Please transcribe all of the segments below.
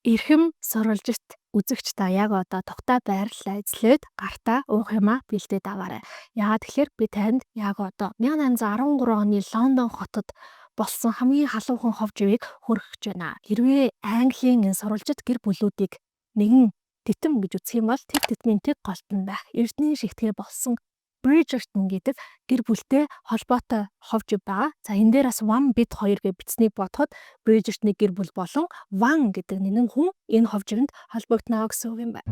Эрхэм сурвалжит үзэгч та яг одоо тухтай байрлал эзлээд гартаа уух юмаа бэлдээд аваарай. Яагаад тэгэхээр би танд яг одоо 1813 оны Лондон хотод болсон хамгийн халуухан хов живийг хүргэж байна. Хэрвээ Английн энэ сурвалжит гэр бүлүүдийг нэгэн титэм гэж үзэх юм бол тэр титмийн тэг голтон байх Эрдэнэ шигтгэе болсон Bridgerton гэдэг гэр бүлтэй холбоотой хов жив байгаа. За энэ дээр бас One Bit 2 гэж бичснийг бодоход Bridgerton-ы гэр бүл болон One гэдэг нэнэн хүн энэ хов живэнд холбогдно гэсэн үг юм байна.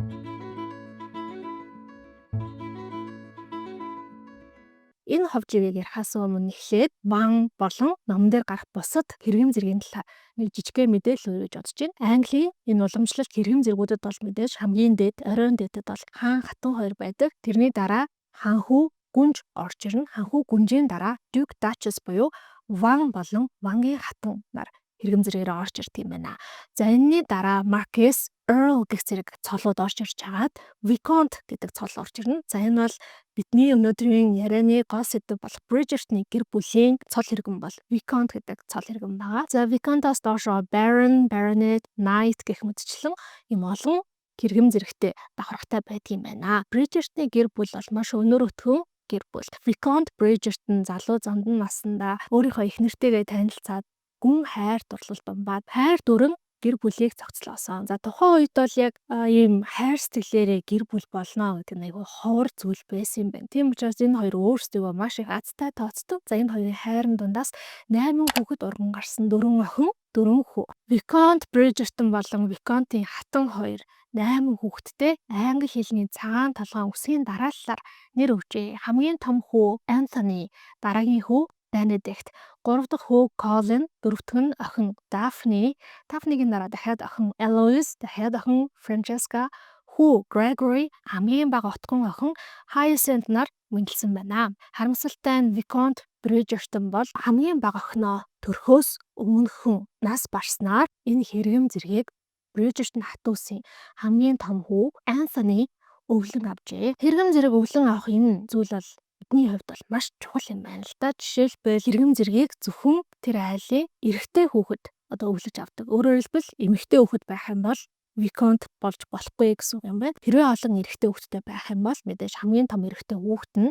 Энэ хов живийг ярихаас өмнө эхлээд One болон номон дээр гарах бусад хэрэгэм зэргийн талаар нэг жижигхэн мэдээлэл өгье гэж бодож байна. Английн энэ уламжлалт хэрэгэм зэргүүдэд бол мэдээж хамгийн дээд оройн дээдэд бол хаан хатан хоёр байдаг. Тэрний дараа ханхүү гүнж орж ирнэ. Ханхүү гүнжийн дараа Duke Duchess буюу One болон One-гийн хатан нар хэрэгэм зэрэгээрээ орж ирдэг юм байна. За энэний дараа Marquess, Earl гэх зэрэг цолууд орж ирж хагаад Viscount гэдэг цол орж ирнэ. За энэ бол бидний өнөөдрийн ярианы гол сэдэв болох Bridgerton-ы гэр бүлийн цол хэрэгэм бол Viscount гэдэг цол хэрэгэм байгаа. За Viscount-аас доошо Baron, Baronet, Knight гэх мэтчлэн юм олон хэрэгэм зэрэгтэй давхаргатай байдаг юм байна. Bridgerton-ы гэр бүл бол маш өнөр өтгөн гэр бүл. Viscount Bridgerton залуу зандан наснда өөрийнхөө их нэртэйгээ танилцаад гүн хайр дурлалдан бад хайр дүрэн гэр бүлийг зохицлоосон. За тухайн үед бол яг ийм хайр сэтгэлээрээ гэр бүл болно гэдэг нь айгүй ховор зүйл байсан юм байна. Тийм учраас энэ хоёр өөрсдөө маш их азтай тооцдог. За энэ хоёрын хайрын дундаас 8 хүүхэд урган гарсан 4 охин 4 хүү. Viscount Bridgerton болон Viscount-ийн хатан хоёр 8 хүүхэдтэй англи хэлний цагаан толгойн үсгийн дарааллаар нэр өгчээ. Хамгийн том хүү Anthony, дараагийн хүү Benedict, 3 дахь хүү Colin, 4 дахь нь охин Daphne, Daphne-гийн дараа дахиад охин Eloise, дахиад охин Francesca, хүү Gregory, хамгийн бага отгон охин Hyacinth нар мэндэлсэн байна. Харамсалтай нь Viscount Bridgerton бол хамгийн бага охиноо төрхөөс өмнөхөн нас барснаар энэ хэрэгэм зэргийг Bridgerton хатуусын хамгийн том хүү Anthony өвлөн авчээ. Хэрэгэм зэрэг өвлөн авах энэ зүйл бол бидний хувьд бол маш чухал юм байна л да. Жишээлбэл хэрэгэм зэргийг зөвхөн тэр айлын эрэгтэй хүүхэд одоо өвлөж авдаг. Өөрөөр хэлбэл эмэгтэй хүүхэд байх юм бол Viscount болж болохгүй гэсэн үг юм байна. Хэрвээ олон эрэгтэй хүүхэдтэй байх юм бол мэдээж хамгийн том эрэгтэй хүүхэд нь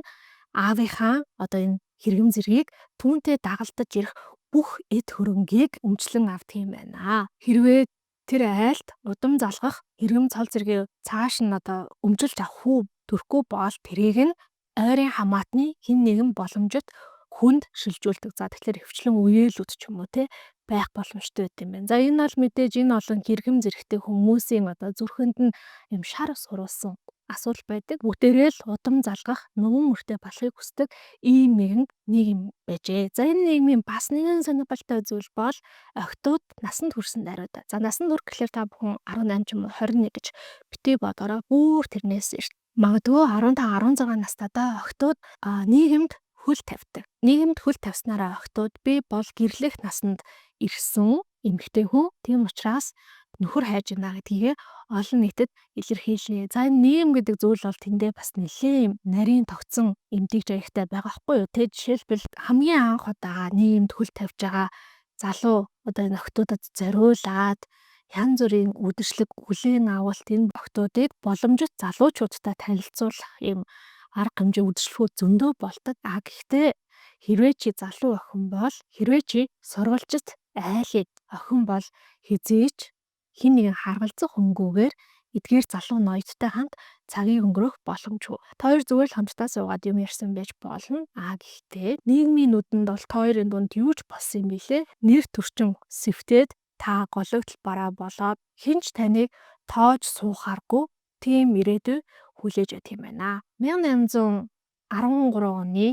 аавынхаа одоо энэ хэрэгэм зэргийг түүнтэй дагалдаж ирэх бүх эд хөрөнгийг өмчлөн авдаг юм байна. Хэрвээ тэр айлд удам залгах хэрэгэм цол зэргийг цааш нь одоо өмжилж авах хүү төрөхгүй бол тэрийг нь ойрын хамаатны хэн нэгэн боломжит хүнд шилжүүлдэг. За тэгэхээр хөвчлэн үеэлүүд ч юм уу те байх боломжтой байт юм байна. За энэ бол мэдээж энэ олон хэрэгэм зэрэгтэй хүмүүсийн одоо зүрхэнд нь юм шар суруулсан асуудал байдаг. Бүгдээрээ л удам залгах, нүгэн мөртэй болохыг хүсдэг ийм нэгэн нийгэм байжээ. За энэ нийгмийн бас нэгэн сонирхолтой зүйл бол охтууд насанд хүрсэн даруйда. За насанд хүрэх гэхээр та бүхэн 18 ч юм уу 21 гэж битгий бодороо бүр тэрнээс магадгүй 15 16 настайдаа охтууд нийгэмд хөл тавьдаг. Нийгэмд хөл тавьснараа охтууд би бол гэрлэх насанд ирсэн эмэгтэй хүн. Тийм учраас нөхөр хайж байна гэдгийг олон нийтэд илэрхийлээ. За энэ нийгэм гэдэг зүйл бол тэндээ бас нэлээд нарийн тогтсон эмдэгж аягтай байгаа хгүй юу? Тэ жишээлбэл хамгийн анх удаа нийгэмд хөл тавьж байгаа залуу одоо энэ охтуудад зориулаад янз бүрийн үдшилэг хүлээн авалт энэ охтуудыг боломжит залуучуудтай танилцуулах юм арга хэмжээ үдшилгүүд зөндөө болдог. Гэхдээ хэрвээ чи залуу охин бол хэрвээ чи сурвалжит айлын охин бол хизээч хин нэгэн харгалзах хөнгүүгээр эдгээр залуу ноёдтой хамт цагийг өнгөрөх боломжгүй. Та хоёр зүгээр л хамтдаа суугаад юм ярьсан байж болно. Гэхдээ нийгмийн нүдэнд бол та хоёрын дунд юу ч болсон юм бэлээ. Нэр төрчин сэвтээд та гологдол бараа болоод хинч таныг тоож суухааргүй тийм ирээдүй хүлээж байт юм байна. 1813 оны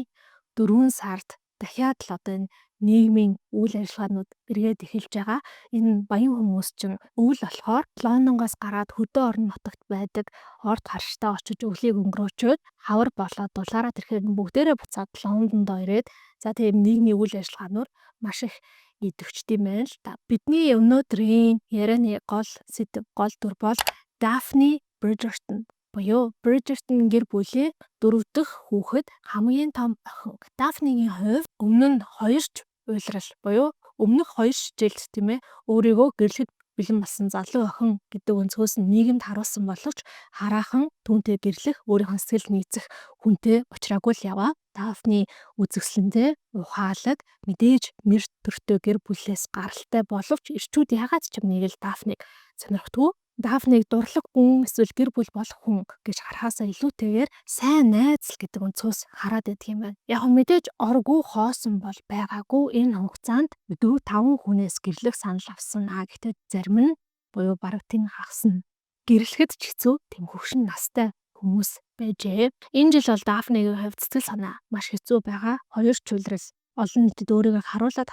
4 сард дахиад л одоо энэ нийгмийн үйл ажиллагаанууд эргээд эхэлж байгаа. Энэ баян хүмүүс чинь өвөл болохоор Лондонгоос гараад хөдөө орон нутагт байдаг орд харштай очиж өвлийг өнгөрөөчөөд хавар болоод дулаараа тэрхээр бүгдээрээ буцаад Лондонд ирээд за тийм нийгмийн үйл ажиллагаанууд маш их идэвчт юм байна л та. Бидний өнөөдрийн ярианы гол сэдэв гол дүр бол Daphne Bridgerton буюу Bridgerton гэр бүлийн 4 дахь хүүхэд хамгийн том охин. Daphne-гийн хувьд өмнө нь 2 уйлрал буюу өмнөх 2 жилд тийм ээ өөрийгөө гэрлэхэд бэлэн болсон залуу охин гэдэг өнцгөөс нь нийгэмд харуулсан боловч хараахан түүнтэй гэрлэх, өөрийнхөө сэтгэл нийцэх хүнтэй уулзраагүй л яваа. Дафны үзэсгэлэнтэй ухаалаг мэдээж мэр төртөө гэр бүлээс гаралтай боловч эрчүүд ягаад ч юм нэг л Дафныг сонирхдаггүй. Дафныг дурлаг хүн эсвэл гэр бүл болох хүн гэж харахаасаа илүүтэйгээр сайн найз л гэдэг өнцгөөс хараад байдаг юм байна. Яг мэдээж оргүй хоосон бол байгаагүй энэ хугацаанд 4-5 хүнээс гэрлэх санал авсан. Гэхдээ зарим нь буюу бараг тийм хагас нь гэрлэхэд ч хэцүү тийм хөвшин настай хүмүүс байжээ. Энэ жил бол Дафныгийн хувьд сэтгэл санаа маш хэцүү байгаа. Хоёр чуулрал олон нийтэд өөрийгөө харуулад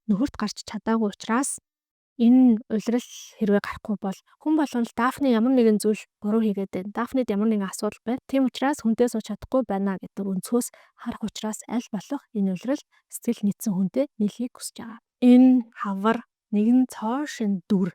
нөхөрт гарч чадаагүй учраас энэ улирал хэрвээ гарахгүй бол хүн болгон л Дафны ямар нэгэн зүйл буруу хийгээд байна. Дафнид ямар нэгэн асуудал байна. Тийм учраас хүнтэй сууж чадахгүй байна гэдэг өнцгөөс харах учраас аль болох энэ улирал сэтгэл нийцсэн хүнтэй нийлхийг хүсэж байгаа. Энэ хавар нэгэн цоо шин дүр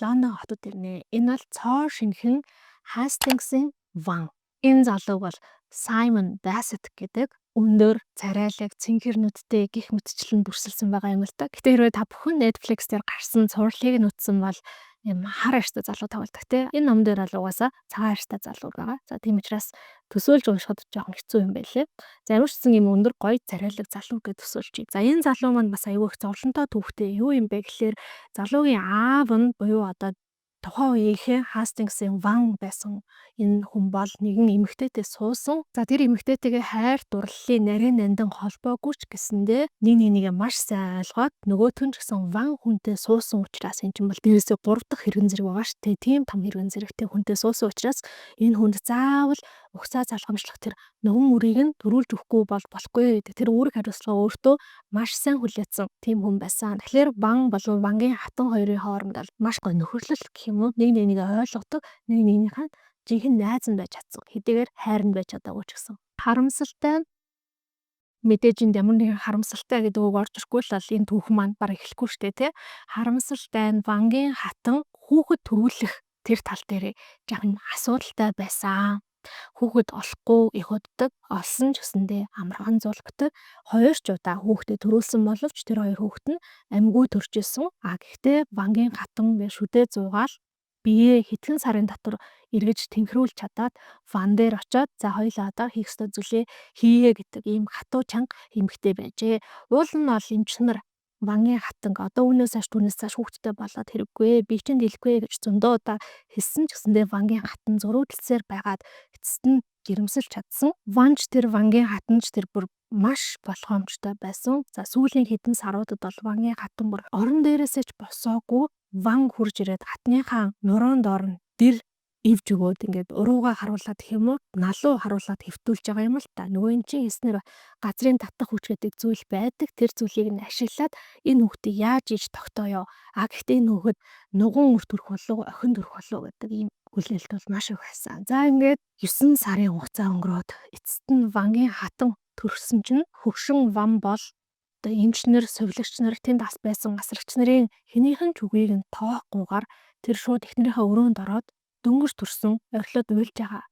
Лондон хотод ирнэ. Энэ бол цоо шинхэн Хастингсын ван. Энэ залуу бол Саймон Бассет гэдэг өндөр царайлаг цэнхэр нүдтэй гих мэтчлэн дүрсэлсэн байгаа юм л та. Гэтэ хэрвээ та бүхэн Netflix дээр гарсан цувралыг нүдсэн бол юм хар арьстай залуу тавалдаг те. Энэ ном дээр бол угаасаа цагаан арьстай залуу байгаа. За тийм учраас төсөөлж уншихад жоохон хэцүү юм байлээ. За ямар ч гэсэн юм өндөр гоё царайлаг залуу гэж төсөөлчихье. За энэ залуу маань бас аюу их зовлонтой түүхтэй юу юм бэ гэхлээр залуугийн аав нь буюу одоо тухайн үеийнхээ Хастингсын ван байсан энэ хүн бол нэгэн эмэгтэйтэй суусан. За тэр эмэгтэйтэйгээ хайр дурлалын нарийн нандин холбоогүй ч гэсэндээ нэг нэгээ маш сайн ойлгоод нөгөөх нь ч гэсэн ван хүнтэй суусан учраас энэ чинь бол дээрээсээ 3 дахь хэрэгэн зэрэг байгаа шүү дээ. Тийм том хэрэгэн зэрэгтэй хүнтэй суусан учраас энэ хүнд заавал угсаа залхамжлах тэр нөхөн үрийг нь төрүүлж өгөхгүй бол болохгүй гэдэг. Тэр үүрэг хариуцлага өөртөө маш сайн хүлээсэн тийм хүн байсан. Тэгэхээр ван болов вангийн хатан хоёрын хооронд бол маш гоё нөхөрлөл гэх юм уу нэг нэгээ ойлгодог, нэг нэгнийхэн жинхэнэ найз нь байж чадсан. Хэдийгээр хайр нь байж чадаагүй ч гэсэн. Харамсалтай нь мэдээж энд ямар нэгэн харамсалтай гэдэг үг орж ирэхгүй л энэ түүх маань баг эхлэхгүй шүү дээ тий. Харамсалтай нь вангийн хатан хүүхэд төрүүлэх тэр тал дээр жоохон асуудалтай байсан. Хүүхэд олохгүй их уддаг, олсон ч гэсэндээ амархан зулбдаг. Хоёр ч удаа хүүхдээ төрүүлсэн боловч тэр хоёр хүүхэд нь амьгүй төрж исэн. Гэхдээ вангийн хатан биш шүдээ зугаал бие хэдхэн сарын дотор эргэж тэнхрүүлж чадаад ван дээр очиод за хоёлаа одоо хийх ёстой зүйлээ хийе гэдэг ийм хатуу чанга эмэгтэй байжээ. Уул нь бол эмчнэр вангийн хатанг одоо үүнээс цааш хүүхдтэй болоод хэрэггүй би чинь дэлэхгүй гэж зөндөө удаа хэлсэн ч гэсэндээ вангийн хатан зөрүүлэлцээр байгаад эцэст нь жирэмсэлж чадсан. Ванч тэр вангийн хатанч тэр бүр маш болгоомжтой байсан. За сүүлийн хэдэн саруудад бол вангийн хатан бүр орон дээрээсээ ч босоогүй ван хурж ирээд хатныхаа нуруунд орно дэр ивж өгөөд ингээд урууга харуулад гэх юм уу налуу харуулад хэвтүүлж байгаа юм л та. Нөгөө эн чинь хийснээр газрын татах хүч гэдэг зүйл байдаг. Тэр зүйлийг нь ашиглаад энэ хүүхдийг яаж иж тогтооё. Гэхдээ энэ хүүхэд нугуун үр төрөх болов охин төрөх болов гэдэг ийм хүлээлт бол маш их байсан. За ингээд 9 сарын хугацаа өнгөрөөд эцэст нь вангийн хатан төрсөн чинь хөгшин ван бол одоо эмчнэр, сувилагч нар тэнд бас байсан асрагч нарын хэнийхэн ч үгийг нь тоохгүйгээр тэр шууд эхнэрийнхээ өрөөнд ороод дөнгөж төрсөн орхилоод уйлж байгаа.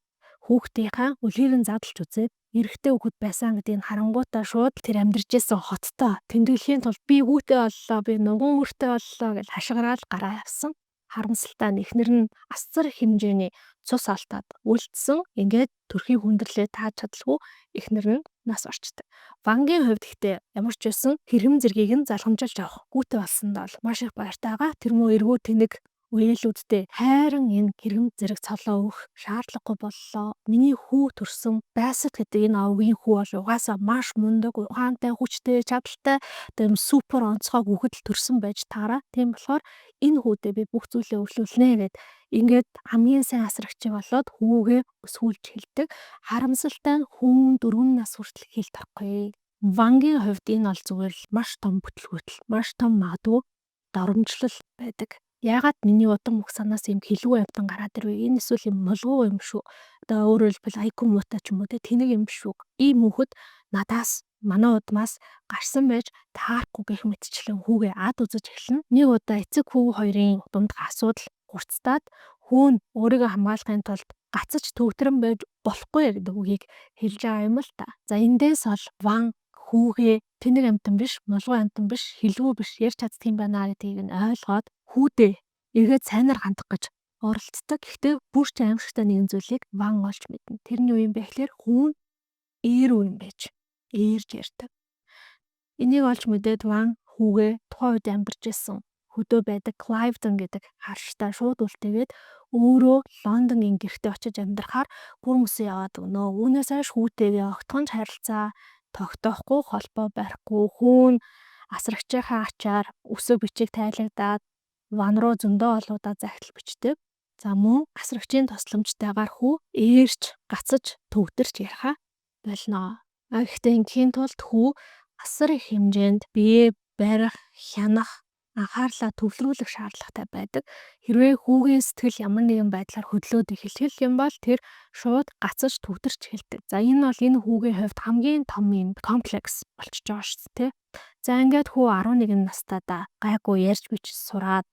Хүүхдийнхаа үлгийг нь задлж үзээд эрэгтэй хүүхэд байсан гэдгийг харангуйтаа шууд тэр амьдарч байсан хоттой тэмдэглэхийн тулд би хүүтэй боллоо, би нугуун өртөө боллоо гэж хашгираад гараа явсан. Харамсалтай нь эхнэр нь асар хэмжээний цус алдаад үлдсэн. Ингээд төрхийн хүндрэлээ тааж чадалгүй эхнэр нь нас орчдөг. Вангийн хувьд гэхдээ ямар ч байсан хэрэм зэргийг нь залхамжилж авах гүйтэй болсонд бол маш их баяртай байгаа. Тэр муу эргүү тэнэг үеэлүүдтэй хайран энэ хэрэм зэрэг цолоо өгөх шаардлагагүй боллоо. Миний хүү төрсөн Бассет гэдэг энэ овгийн хүү бол угаасаа маш мундаг, ухаантай, хүчтэй, чадaltaй тийм супер онцгой хүүхэд л төрсөн байж таараа. Тийм болохоор энэ хүүдээ би бүх зүйлээ өвлүүлнэ гэд ингээд хамгийн сайн асрагчи болоод хүүгээ өсгүүлж хэлдэг. Харамсалтай нь хүн 4 нас хүртэл хэлт орохгүй. Вангийн хувьд энэ бол зүгээр л маш том бүтлгүүтэл, маш том магадгүй доромжлол байдаг. Яагаад миний удам мөх санаас юм хилгүй амтан гараад ирвэ? Энэ эсвэл юм молгоо юм шүү. Одоо өөрөөр хэлбэл айкун муутай ч юм уу тэнэг юм шүү. Ийм хүүхэд надаас манай удмаас гарсан байж таарахгүй гэх мэтчлэн хүүгээ ад үзэж эхэлнэ. Нэг удаа эцэг хүү хоёрын дунд асуудал хурцтаад хүүн өөрийгөө хамгаалахын тулд гацаж төвтрэн байж болохгүй гэдэг үгийг хэлж байгаа юм л та. За эндээс ол ван хүүгээ тэнэг амтан биш, молгоо амтан биш, хилгүй биш ярьж чаддаг юм байна гэдгийг нь ойлгоод хүүдээ эргээд сайнаар хандах гэж оролцдог. Гэхдээ бүр ч аимшигтай нэгэн зүйлийг Ван олж мэднэ. Тэр нь юу юм бэ гэхээр хүн ээрүү юм байж ээрж ярьдаг. Энийг олж мэдээд Ван хүүгээ тухайн үед амьдарч исэн хөдөө байдаг Cliveden гэдэг харштай шууд үлдээгээд өөрөө Лондонгийн гэртээ очиж амьдрахаар бүр мөсөө яваад өгнө. Үүнээс хойш хүүтэйгээ огтхонч харилцаа тогтоохгүй, холбоо барихгүй, хүүн асрагчийнхаа ачаар өсөг бичиг тайлагдаад Ван руу зөндөө олоодаа захидал бичдэг. За мөн асрагчийн тусламжтайгаар хүү ээрч гацаж төвдөрч ярихаа болно. Гэхдээ ингийн тулд хүү асар их хэмжээнд бие барих, хянах, анхаарлаа төвлөрүүлэх шаардлагатай байдаг. Хэрвээ хүүгийн сэтгэл ямар нэгэн байдлаар хөдлөөд эхэлэх юм бол тэр шууд гацаж төвдөрч эхэлдэг. За энэ бол энэ хүүгийн хувьд хамгийн том юм комплекс болчихж байгаа шүү дээ. За ингээд хүү 11 настайдаа гайгүй ярьж бич сураад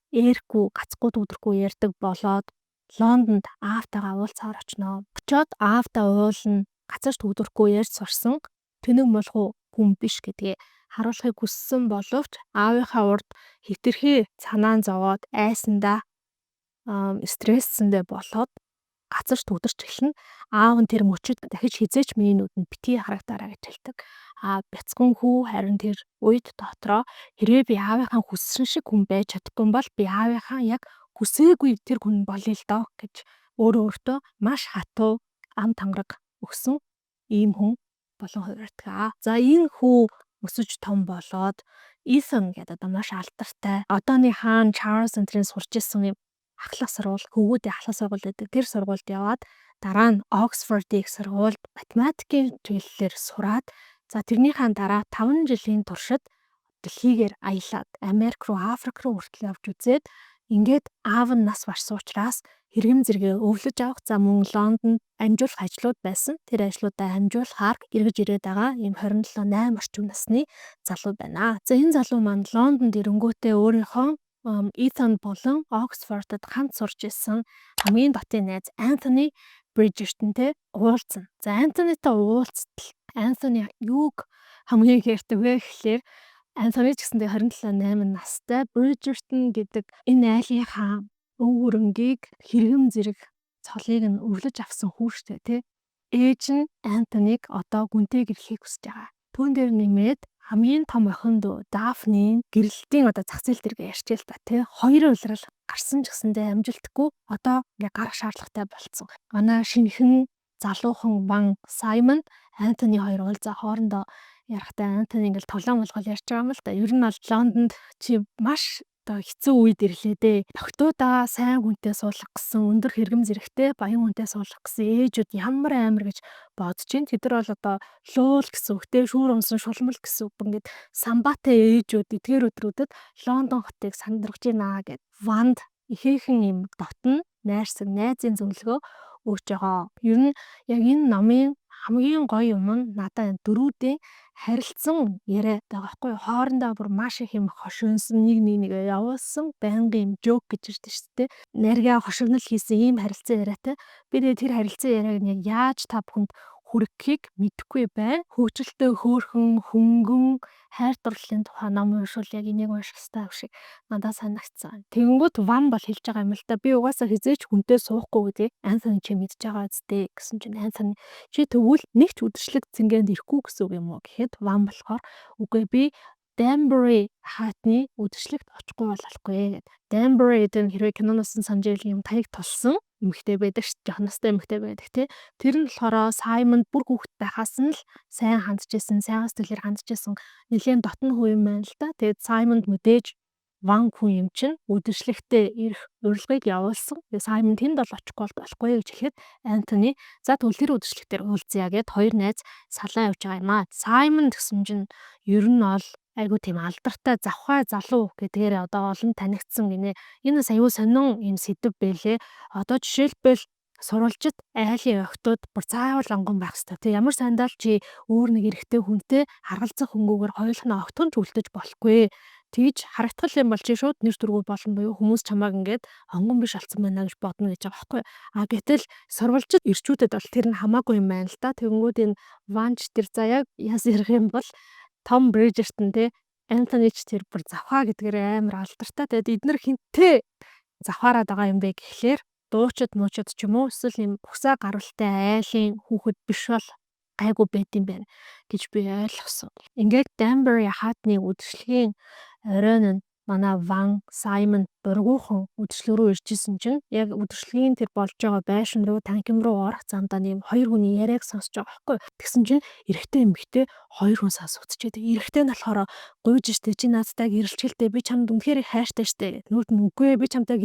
ээрхгүй, гацхгүй төвдөрхгүй ярьдаг болоод Лондонд аавтайгаа уулзахаар очноо. Очоод аавтаа уулна, гацаж төвдөрхгүй ярьж сурсан тэнэг молхуу хүн биш гэдгээ харуулахыг хүссэн боловч аавынхаа урд хэтэрхий цанаан зовоод айсандаа стрессэндээ болоод гацаж төвдөрч эхэлнэ. Аав нь тэр мөчөд дахиж хизээч миний нүдэнд битгий харагдаараа гэж хэлдэг. Бяцхан хүү харин тэр үед дотроо хэрвээ би аавынхаа хүссэн шиг хүн байж чадахгүй бол би аавынхаа яг хүсээгүй тэр хүн болъё л доо гэж өөртөө маш хатуу ам тангараг өгсөн ийм хүн болон хувирдаг. За энэ хүү өсөж том болоод Ethan гэдэг одоо маш алдартай одооны хаан Чарльз энтрийн сурч исэн юм ахлах сургууль, хөвгүүдийн ахлах сургууль гэдэг тэр сургуульд яваад дараа нь Оксфордын сургуульд математикийн чиглэлээр сураад за тэрнийхээ дараа 5 жилийн туршид дэлхийгээр аялаад Америк руу, Африк руу хүртэл явж үзээд ингээд аав нь нас барсан учраас хэрэгэм зэрэгээ өвлөж авах за мөн Лондонд амжуулах ажлууд байсан. Тэр ажлуудаа амжуулахаар эргэж ирээд байгаа ийм 27-8 орчим насны залуу байна. За энэ залуу маань Лондонд ирэнгүүтээ өөрийнхөө Ethan болон Оксфордод хамт сурч исэн хамгийн дотын найз Anthony Bridgertonтэй уулзсан. За Anthonyтай уулзтал Anthony юуг хамгийн их ярьдаг вэ гэхлээр Anthony ч гэсэндээ 27-8 настай Bridgerton гэдэг энэ айлынхаа өв хөрөнгийг хэрэгэм зэрэг цолыг нь өвлөж авсан хүү штэ тий. Ээж нь Anthony-г одоо гүнтэй гэрлэхийг хүсэж байгаа. Түүн дээр нэмээд хамгийн том охин дүү Daphne гэрэлтийн одоо зах зээл дээр ярьж л та тий. Хоёр улирал гарсан ч гэсэндээ амжилтгүй одоо ингээ гарах шаардлагатай болцсон. Манай шинэхэн залуухан Ван Саймон Anthony хоёр уулзаа хоорондоо ярахтаа Anthony ингээл тоглоом болгол ярьж байгаа юм л да. Ер нь бол Лондонд чи маш одоо хэцүү үед ирлээ дээ. Охтуудаа сайн хүнтэй суулгах гэсэн өндөр хэрэгэм зэрэгтэй баян хүнтэй суулгах гэсэн ээжүүд ямар амар гэж бодож чинь тэд нар бол одоо луул гэсэн үгтэй шүүр өмсөн шулмал гэсэн үг ингээд самбаатай ээжүүд эдгээр өдрүүдэд Лондон хотыг сандрагж байна гэд Ванд ихээхэн юм дотн найрсаг найзын зөвлөгөө өгч байгаа. Ер нь яг энэ номын хамгийн гоё юм нь надад дөрүүдийн харилцсан яриа байгаа байхгүй юу? Хоорондоо бүр маш их юм хошигнсон нэгээ явуулсан байнгын юм жоок гэж ирдэ шүү дээ. Наргаа хошигнол хийсэн ийм харилцан яриатай. Би тэр харилцан яриаг нь яг яаж та бүхэнд хүргэхийг мэдэхгүй байна. Хөгжилтэй хөөхөн хөнгөн хайр дурлалын тухай ном уншвал яг энийг унших хэрэгтэй шиг надад санагдсан. Тэгэнгүүт Ван бол хэлж байгаа юм л да. Би угаасаа хизээч хүнтэй суухгүй гэдэг. Anthony чи мэдж байгаа үстэй гэсэн чинь Anthony чи тэгвэл нэг ч үдшилэг цэнгэнд ирэхгүй гэсэн үг юм уу гэхэд Ван болохоор үгүй би Danbury хаатны үдшилэгт очихгүй болохгүй гэд. Danbury гэдэг нь хэрвээ киноноос нь санаж ивэл юм таяг тулсан эмэгтэй байдаг ш. Жохон настай эмэгтэй байдаг тий. Тэр нь болохоор Саймонд бүр хүүхэд байхаас нь л сайн хандж исэн, сайн сэтгэлээр хандж исэн нэлийн дотн хүү юм байна л да. Тэгээд Саймонд мэдээж Ван хүн юм чинь үдшилэгтээ ирэх урилгыг явуулсан. Тэгээд Саймон тэнд бол очихгүй болохгүй гэж ихэд Anthony за тэгвэл тэр үдшилэгтэр уулзъя гэд хоёр найз салаа явж байгаа юм аа. Саймон гэсэн чинь ер нь бол айгу тийм алдартай завхай залуу гэдгээр одоо олон танигдсан гинэ. Энэ аюу сонин юм сэдв байлээ. Одоо жишээлбэл сурвалжит айлын охтууд бүр заавал онгон байх хэрэгтэй. Тэг ямар сандал чи өөр нэг эрэгтэй хүнтэй харгалзах хөнгөөр хоёулахнаа огтхонч үлдэж болохгүй. Тэгж харагдах юм бол чи шууд нэр төргөө болно буюу хүмүүс чамааг ингээд онгон биш алдсан байна гэж бодно гэж байгаа байхгүй. Гэтэл сурвалжит ирчүүдэд бол тэр нь хамаагүй юм байна л да. Тэгэнгүүт энэ Ванч тэр заяаг яс ярих юм бол Том Bridgerton те Anthony ч тэр бүр завхаа гэдгээр амар алдартай. Тэгээд эднэр хинтээ завхаараад байгаа юм бэ гэхлээр дуучид муучид ч юм уу эсвэл юм бусаа гаралтай айлын хүүхэд биш бол гайгүй байд юм байна гэж би ойлгосон. Ингээд Danbury хаатны үдшилгийн оройн нь манай Ван Саймон бургуухан үдшил рүү иржсэн чинь яг үдшилгийн тэр болж байгаа байшин руу танхим руу орох замдаа нэм хоёр хүний яриаг сонсож байгаа байхгүй. Тэгсэн чинь эрэгтэй эмэгтэй хоёр хүн сонсогдчихэд эрэгтэй нь болохоор гуйж штэ чи наадтай гэрэлчгэлтэй би чамд үнэхээр хайртай штэ гэд нүүт нь үгүй би чамтай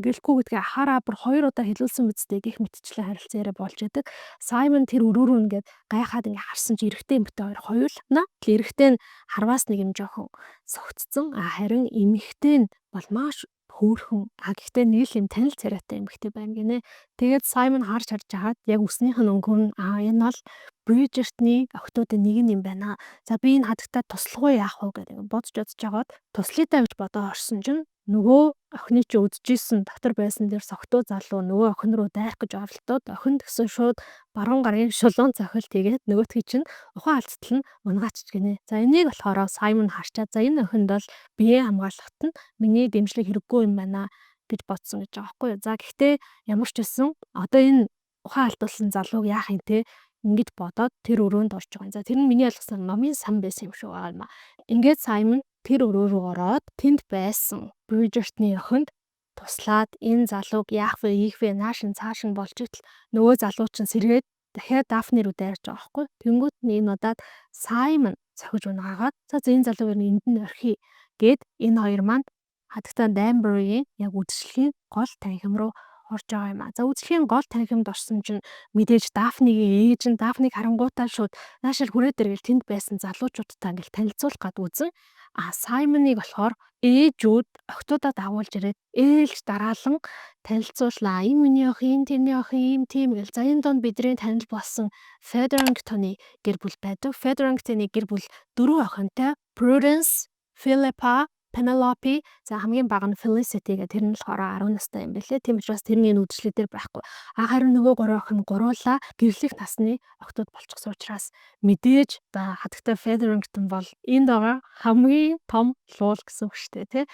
гэрлэхгүй гэдгээ ахаараа бүр хоёр удаа хэлүүлсэн мэдтэй гих мэтчлэн харилцаараа болж идэг. Саймон тэр өрөөрөө ингээд гайхаад ингээ харсан чи эрэгтэй эмэгтэй хоёр хоёулна. Тэр эрэгтэй нь харваас нэг юм жоохон согтцсон харин эмэгтэй нь бол маш хөөрхөн гэхдээ нэг юм танил царайтай эмэгтэй байна гинэ. Тэгээд Саймон харж хаад яг үснийх нь өнгөн энэ бол Bridgerton-ы охтуудын нэг юм байна. За би энэ хадагтаа туслахгүй яах вэ гэдэг бодож жагаад туслая даа гэж бодоо орсон чинь нөгөө охины чи үдчихсэн дотор байсан дээр согтуу залуу нөгөө охин руу дайрах гэж оролдоод охин тэгсэн шууд баруун гарын шулуун цохилт тэгээд нөгөөтгий чинь ухаан алдтал нь унгаач гинэ. За энийг болохоор Саймон харчаад за энэ охинд бол биеэ хамгаалахт нь миний дэмжлэг хэрэггүй юм байна гэж бодсон гэж байгаа байхгүй юу. За гэхдээ ямар ч байсан одоо энэ ухаан алдуулсан залууг яах юм те ингэж бодоод тэр өрөөнд орж байгаа. За тэр нь миний ойлгосон номын сан байсан юм шиг байгаа юм а. Ингээд Саймон тэр өрөө рүү ороод тэнд байсан Bridgerton-ы охинд туслаад энэ залууг яах вэ, ийх вэ, наашин цаашин болж итэл нөгөө залуу чинь сэргээд дахиад Дафне руу дайрч байгаа байхгүй. Тэнгүүт нь энэ удаад Саймон цохиж унгаагаад за энэ залуу ер нь энд нь орхий гэд энэ хоёр манд хадагтаа Danbury-ийн яг үдшилгийн гол танхим руу орж байгаа юм а. За үдшилгийн гол танхимд орсон чинь мэдээж Дафнигийн ээж нь Дафныг харангуйтаа шууд наашаал хүрээд иргээл тэнд байсан залуучуудтай ингээл танилцуулах гад үзэн Саймоныг болохоор ээжүүд охтуудаа дагуулж ирээд ээлж дараалан танилцууллаа. Энэ миний охин, тэрний охин, ийм тийм гэл. За энэ донд бидний танил болсон Featherington-ы гэр бүл байдаг. Featherington-ы гэр бүл 4 охинтой Prudence, Philippa, Penelope за хамгийн бага нь Felicity гэх тэр нь болохоор 10 настай юм байлээ. Тийм учраас тэрний үдшилэг дээр байхгүй. Харин нөгөө 3 охин гуруула гэрлэх насны охтууд болчихсон учраас мэдээж хадагтай Featherington бол энд байгаа хамгийн том луул гэсэн үг шүү дээ, тий.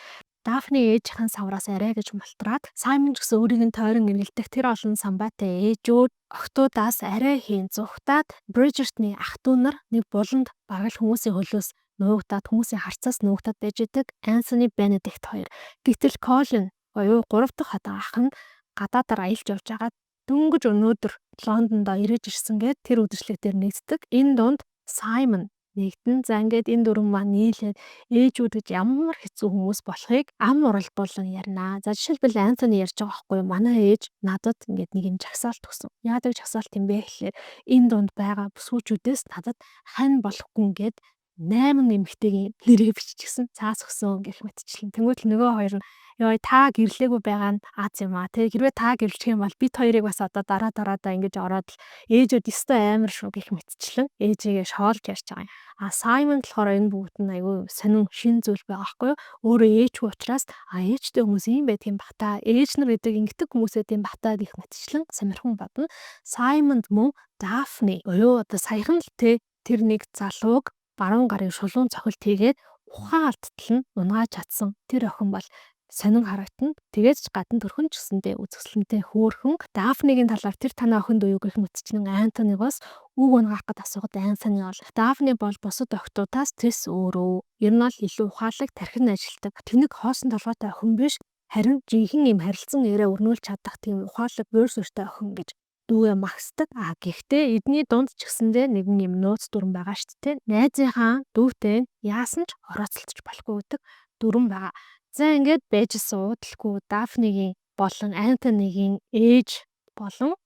Дафны ээжийнхэн савраас арай гэж мултраад Саймон ч гэсэн өөрийг нь тойрон гэрэлтэх тэр олон самбаатай ээжүүд охтуудаас арай хийн зүхтаад Bridgerton-ы ах トゥ нар нэг буланд багал хүмүүсийн хөлөөс нуугдаад хүмүүсийн харцаас нуугдаад байж идэг Anthony Benedict хоёр. Гэтэл Colin буюу 3 дахь хатан ах нь гадаадаар аялж явж байгаа дөнгөж өнөөдөр Лондондоо ирэж ирсэн гэд тэр үдшилэг дээр нэгддэг. Энэ дунд Саймон нэгдэн за ингээд энэ дөрвөн маань нийлээд ээжүүд гэж ямар хэцүү хүмүүс болохыг ам уралдуулан ярина. За жишээлбэл Anthony ярьж байгаа байхгүй юу? Манай ээж надад ингээд нэг юм жагсаалт өгсөн. Яадаг жагсаалт юм бэ гэхлээр энэ дунд байгаа бүсгүүчүүдээс надад хань болохгүй гэд 8 эмэгтэйгийн нэрийг биччихсэн. Цаас өгсөн гэх мэтчлэн. Тэнгүүт нөгөө хоёр нь ёо та гэрлээгүй байгаа нь аз юм а. Тэ хэрвээ та гэрлэх юм бол бид хоёрыг бас одоо дараадаа ингэж ороод л ээжүүд өстой амар шүү гэх мэтчлэн ээжигээ шоолж ярьж байгаа юм. Саймон болохоор энэ бүгд нь айгүй сонин шин зүйл байгаа байхгүй юу? Өөрөө ээжгүй учраас ээжтэй хүмүүс юм байдаг юм бата. Ээж нар гэдэг ингэдэг хүмүүсээ тийм бата гэх мэтчлэн сонирхон бодно. Саймонд мөн Дафне буюу одоо саяхан л тэр нэг залууг баруун гарын шулуун цохилт хийгээд ухаан алдтал нь унгааж чадсан тэр охин бол сонин харагдана. Тэгээд ч гадна төрхөн ч гэсэндээ үзэсгэлэнтэй хөөрхөн Дафнигийн талаар тэр танаа охинд уу гэх мэтчлэн Anthony-гоос үг унгаах гэд асуугаад Anthony бол Дафни бол бусад охтуудаас тэс өөрөө. Ер нь л илүү ухаалаг тархин ажилтдаг. Тэнэг хоосон толгойтой охин биш. Харин жинхэнэ юм харилцан яриа өрнүүлж чадах тийм ухаалаг бөөрсөртэй охин гэж дүүгээ магсдаг. Гэхдээ эдний дунд ч гэсэндээ нэгэн юм нууц дүрэн байгаа шүү дээ. Найзынхаа дүүтэй яасан ч орооцолтож болохгүй гэдэг дүрэн байгаа. За ингээд байжсэн уудалгүй Дафнигийн болон Anthony-гийн ээж болон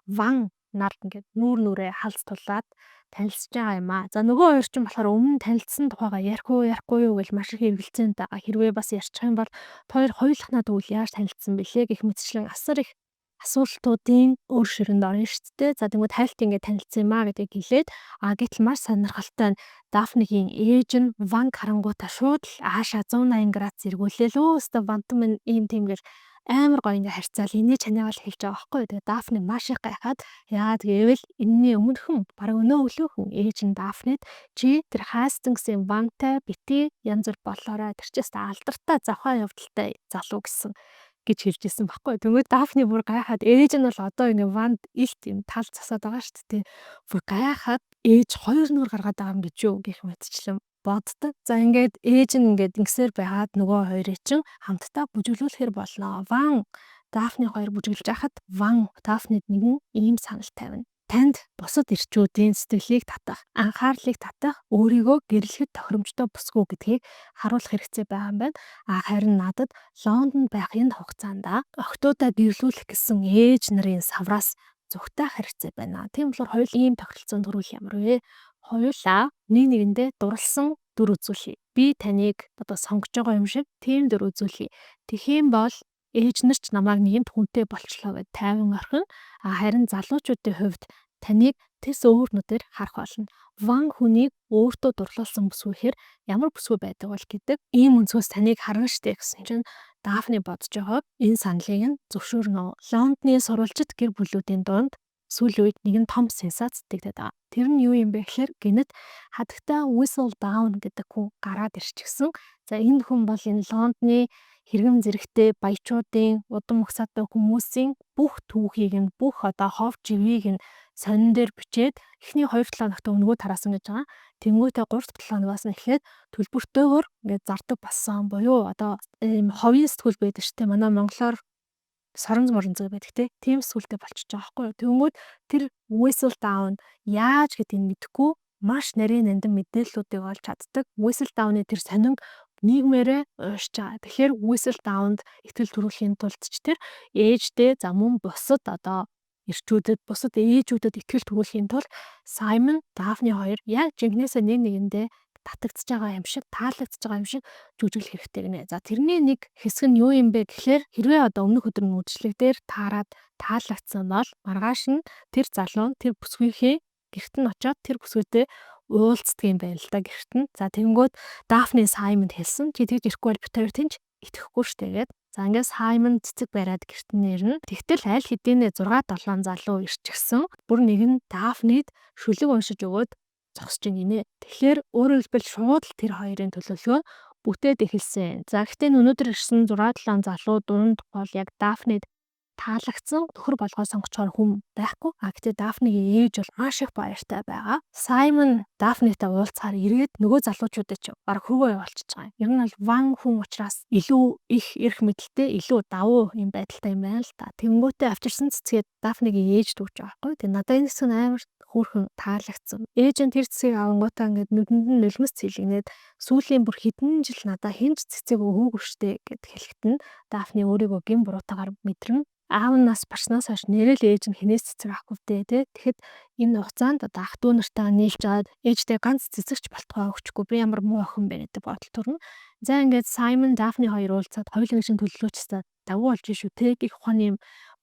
Ван нар ингээд нүүр нүрээ халз тулаад танилцж байгаа юм а. За нөгөө хоёр ч болохоор өмнө танилцсан тухайгаа ярихгүй юу гэж маш их эвгэлцээнд байгаа. Хэрвээ бас ярьчих юм бол хоёр хоёулахнаа тэгвэл яаж танилцсан бэлээ гэх мэтчлэн асар их асуултуудын өөр ширэнд орно шүү дээ. За тэгвэл хайлт ингээд танилцсан юм а гэдэг хэлээд гэтэл маш сонирхолтой нь Дафнигийн ээж нь Ван харангуйта шууд л аашаа 180 градус эргүүлээ лөө. Өстө Вантан минь ийм тиймэр амар гоё ингээд харьцаал энийг чанаагаал хэлж байгаа байхгүй. Тэгээ Дафни маш их гайхаад яагаад гэвэл энэний өмнөхөн бараг өнөө өглөөхөн ээж нь Дафнид чи тэр Hastings-ийн Вантай бити янз бүр болоорой тэр ч гэсэн алдартай завхаа явдалтай залуу гэсэн гэж хэлж ирсэн баггүй. Тэгвэл Дафни бүр гайхаад ээж нь бол одоо ингээ Ванд илт юм тал засаад байгаа шүү дээ. Бүр гайхаад ээж хоёр нүур гаргаад байгаа юм гэж юу гэх мэтчлэн боддог. За ингээд ээж нь ингээд ингэсээр байгаад нөгөө хоёрыг чинь хамтдаа бүжиглүүлэхэр болно. Ван Дафни хоёр бүжиглэж байхад Ван Дафнид нэгэн ийм санал тавина. Танд бусад ирчүүдийн сэтгэлийг татах, анхаарлыг татах, өөрийгөө гэрлэхэд тохиромжтой бүсгүй гэдгийг харуулах хэрэгцээ байгаа юм байна. Харин надад Лондонд байх энэ хугацаанд охтуудаа гэрлүүлэх гэсэн ээж нарын савраас зүгтаах хэрэгцээ байна. Тийм болохоор хоёул ийм тохиролцоонд төрүүлэх ямар вэ? Хоёулаа нэг нэгэндээ дурлсан дүр үзүүлье. Би таныг одоо сонгож байгаа юм шиг тийм дүр үзүүлье. Тэгхийн бол ээж нар ч намайг нэгэнт хүнтэй болчлоо гэд тайван орхин. Харин залуучуудын хувьд таныг тэс өөрнөдөр харах болно. Ван хүнийг өөртөө дурлуулсан бүсгүйхээр ямар бүсгүй байдаг бол гэдэг ийм өнцгөөс таныг харна штэ гэсэн чинь Дафни бодож байгаа. Энэ саналыг нь зөвшөөрнө. Лондоны сурвалжит гэр бүлүүдийн дунд сүүлийн үед нэгэн том сенсац төгтөд байгаа. Тэр нь юу юм бэ гэхээр гинэт хадагта Whistledown гэдэг хүн гараад ирчихсэн. За энэ хүн бол энэ Лондоны хэрэгэм зэрэгтэй баячуудын удам угсаатай хүмүүсийн бүх түүхийг нь бүх одоо хов живийг нь сонин дээр бичээд эхний 2-7 хоногт өнгөө тараасан гэж байгаа. Тэнгүүтээ 3-7 хоногоос нь эхлээд төлбөртөөр ингээд зардаг болсон буюу одоо ийм ховын сэтгүүл байдаг шүү дээ. Манай монголоор сорон моронцог байдаг те. Тийм сүлдээ болчихж байгаа байхгүй юу. Тэнгүүд тэр Whistledown яаж гэдгийг мэдэхгүй маш нарийн нандин мэдээллүүдийг олж чаддаг. Whistledown-ы тэр сонин нийгмээрээ уушж байгаа. Тэгэхээр Whistledown-д ихтгэл төрүүлэхийн тулд ч тэр ээжтэй за мөн бусад одоо ирчүүдэд бусад ээжүүдэд ихтгэл төрүүлэхийн тулд Саймон Дафни хоёр яг жинхнээсээ нэг нэгэндээ татагдж байгаа юм шиг таалагдж байгаа юм шиг жүжиглэх хэрэгтэй гинэ. За тэрний нэг хэсэг нь юу юм бэ гэхээр хэрвээ одоо өмнөх өдөр мөчлөг дээр таарад таалагдсан бол маргааш нь тэр залуу нь тэр бүсгүйхээ гэрт нь очиод тэр бүсгүйтэй уулздаг юм байна л да гэрт нь. За тэгэнгүүт Дафни Саймонд хэлсэн чи тэгж ирэхгүй бол бит хоёр тэнч итгэхгүй штэ гээд. За ингээд Саймон цэцэг бариад гэрт нь ирнэ. Тэгтэл аль хэдийнэ 6-7 залуу ирчихсэн. Бүр нэг нь Дафнид шүлэг уншиж өгөөд зогсож гинэ. Тэгэхээр өөрөөр хэлбэл шууд л тэр хоёрын төлөвлөгөө бүтээд эхэлсэн. За гэхдээ өнөөдөр ирсэн 6-7 залуу дунд бол яг Дафнид таалагдсан төхөр болгоо сонгочоор хүн байхгүй. Гэхдээ Дафнигийн ээж бол маш их баяртай байгаа. Саймон Дафнитай уулзахаар эргээд нөгөө залуучуудад ч баг хөвөө явуулчихж байгаа. Ер нь бол Ван хүн учраас илүү их эрх мэдэлтэй, илүү давуу юм байдалтай юм байна л та. Тэнгүүтээ авчирсан цэцгээд Дафнигийн ээж дүүж байгаа байхгүй. Тэгээ надад энэ хэсэг нь амар хөөрхөн таалагдсан. Ээж нь тэр цэцгийг авангуудаа ингээд нүдэнд нь нулимс цэлгнээд сүүлийн бүр хэдэн жил надад хинж цэцэг өгөөгүй штэ гэд хэлэхэд нь Дафни өөрийгөө гин буруутаагаар мэдрэн аав нь нас барснаас хойш нэрэл ээж нь хинээс цэцэг авахгүй дээ тий. Тэгэхэд энэ хугацаанд одоо ах дүү нартаа нийлж аваад ээжтэй ганц цэцэгч болтгоо өгчихгүй би ямар муу охин бэ гэдэг бодол төрнө. За ингээд Саймон Дафни хоёр уулзаад хоёулын шинэ төлөвлөөчсөд давуу болж шүү те гэх ухааны юм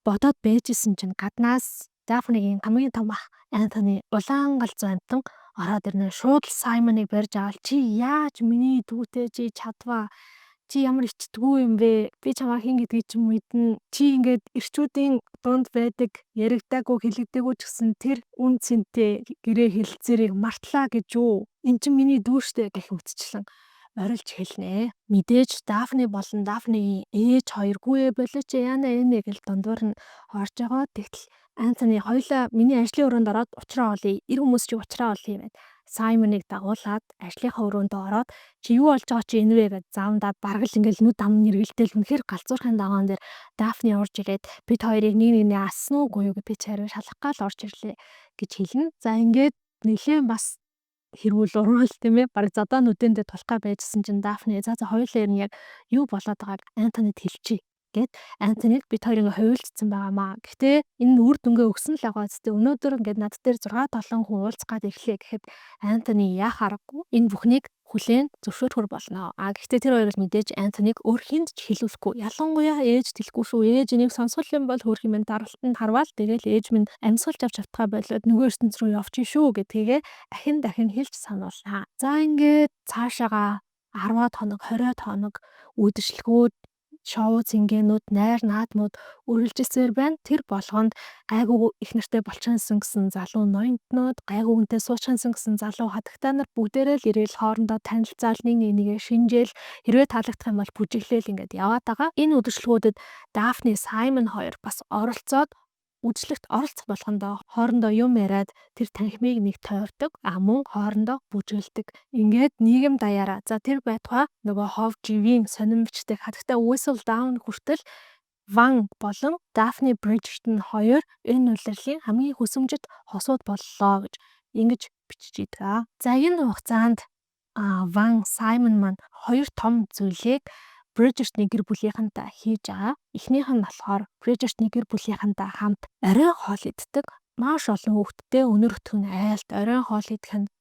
бодоод байжсэн чинь гаднаас Дафнигийн хамгийн том ах Антони улаан галзуу амтан ороод ирнэ. Шууд Саймоныг барьж аваад чи яаж миний дүүтэй чи чадваа чи ямар ичдэггүй юм бэ? Би чамаа хин гэдгийг ч мэднэ. Чи ингээд ирчүүдийн дунд байдаг яригдаагүй хэлэгдээгүй ч гэсэн тэр үн цэнтэй гэрээ хэлэлцээрийг мартлаа гэж юу? Эн чинь миний дүү штэ гэх үтчлэн орилж хэлнэ. Мэдээж Дафни болон Дафнигийн ээж хоёргүй болооч яана энэ гэл дундуур нь орж байгаа. Тэгтэл Антони хоёлаа миний ажлын өрөөнд ороод уучраа олъё. Ир хүмүүс чи уучраа олъё гэд Саймоныг дагуулад ажлынхаа өрөөнд ороод чи юу болж байгаа чи энэ вэ гэж заамдаа баргал ингээл нүд ам нэргэлтэл үнэхээр галзуурхын даваан дээр Дафни орж ирээд бид хоёрыг нэг нэгнээ ассан уугүй юу гэж би царай шалах гал орж ирлээ гэж хэлнэ. За ингээд нэлээд бас хэрүүл урвал тийм ээ баг задаа нүдэндээ тулхаа байжсэн чинь Дафни за хоёулаа ер нь яг юу болоод байгааг Антонид хэлчихье гэд Антониг бид хоёр ингээ хуйлцсан байгаамаа. Гэхдээ энэ үр дүнгээ өгсөн л байгаа зү өнөөдөр ингээд над дээр 6-7 хүн уулзах гад ирлээ гэхэд Антони яах аргагүй энэ бүхнийг хүлээн зөвшөөрөхөр болно. Гэхдээ тэр хоёр л мэдээж Антоник өөр хинд ч хэлүүлэхгүй. Ялангуяа ээж тэлэхгүй шүү. Ээж энийг сонсгол юм бол хөөх юм даралтанд харвал тэгэл ээж минь амьсгалж авч автгаа болоод нөгөө ертөнц рүү явчих шүү гэдгийг дахин хэлж санууллаа. За ингээд цаашаага 10-аад хоног 20-аад хоног үдшилгүүд шоу цэнгэнүүд, найр наадмууд үргэлжилсээр байна. Тэр болгонд гайгүй их нартай болчихсон гэсэн залуу ноёнтнууд, гайгүй хүнтэй суучхансан гэсэн залуу хатагтай нар бүгдээрээ л ирээл хоорондоо танилцаал нэгээ шинжээл хэрвээ таалагдах юм бол бүжиглээл ингээд яваад байгаа. Энэ үдэшлэгүүдэд Дафни, Саймон хоёр бас оролцоод үйлчлэгт оролцох болгондоо хоорондоо юм яриад тэр танхимыг нэг тойрдог, мөн хоорондоо бүжгэлдэг. Ингээд нийгэм даяараа за тэр байтугай нөгөө хов живийн сонирмчтэй хатагтай Whistle Down хүртэл Ван болон Дафни Бриджертон хоёр энэ улирлын хамгийн хүсэмжит хосууд боллоо гэж ингэж бичиж идэг. За энэ хугацаанд Ван, Саймон маань хоёр том зүйлийг Бриджертны гэр бүлийнхэнтэй хийж байгаа. Эхнийх нь болохоор Бриджертны гэр бүлийнхэнтэй хамт оройн хоол иддэг. Маш олон хүүхэдтэй өнөр өтгөн айлт оройн хоол идэх нь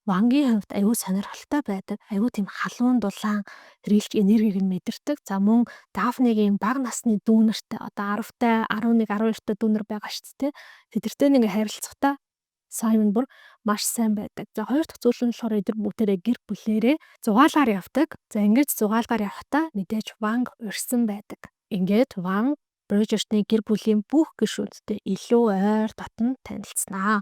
Вангийн хувьд аюу сонирхолтой байдаг. Аюу тийм халуун дулаан рилж энергийг нь мэдэрдэг. За мөн Дафнигийн бага насны дүүнертэй одоо 10-тай 11 12-тай дүүнер байгаа шүү дээ. Тэдэртэй нэг харилцахтаа Саймон бүр маш сайн байдаг. За хоёр дахь зүйл нь болохоор эдгээр бүгдээрээ гэр бүлээрээ зугаалгаар явдаг. За ингэж зугаалгаар явахдаа мэдээж Ванг урьсан байдаг. Ингээд Ван Бриджертны гэр бүлийн бүх гишүүдтэй илүү ойр дотн танилцсанаа.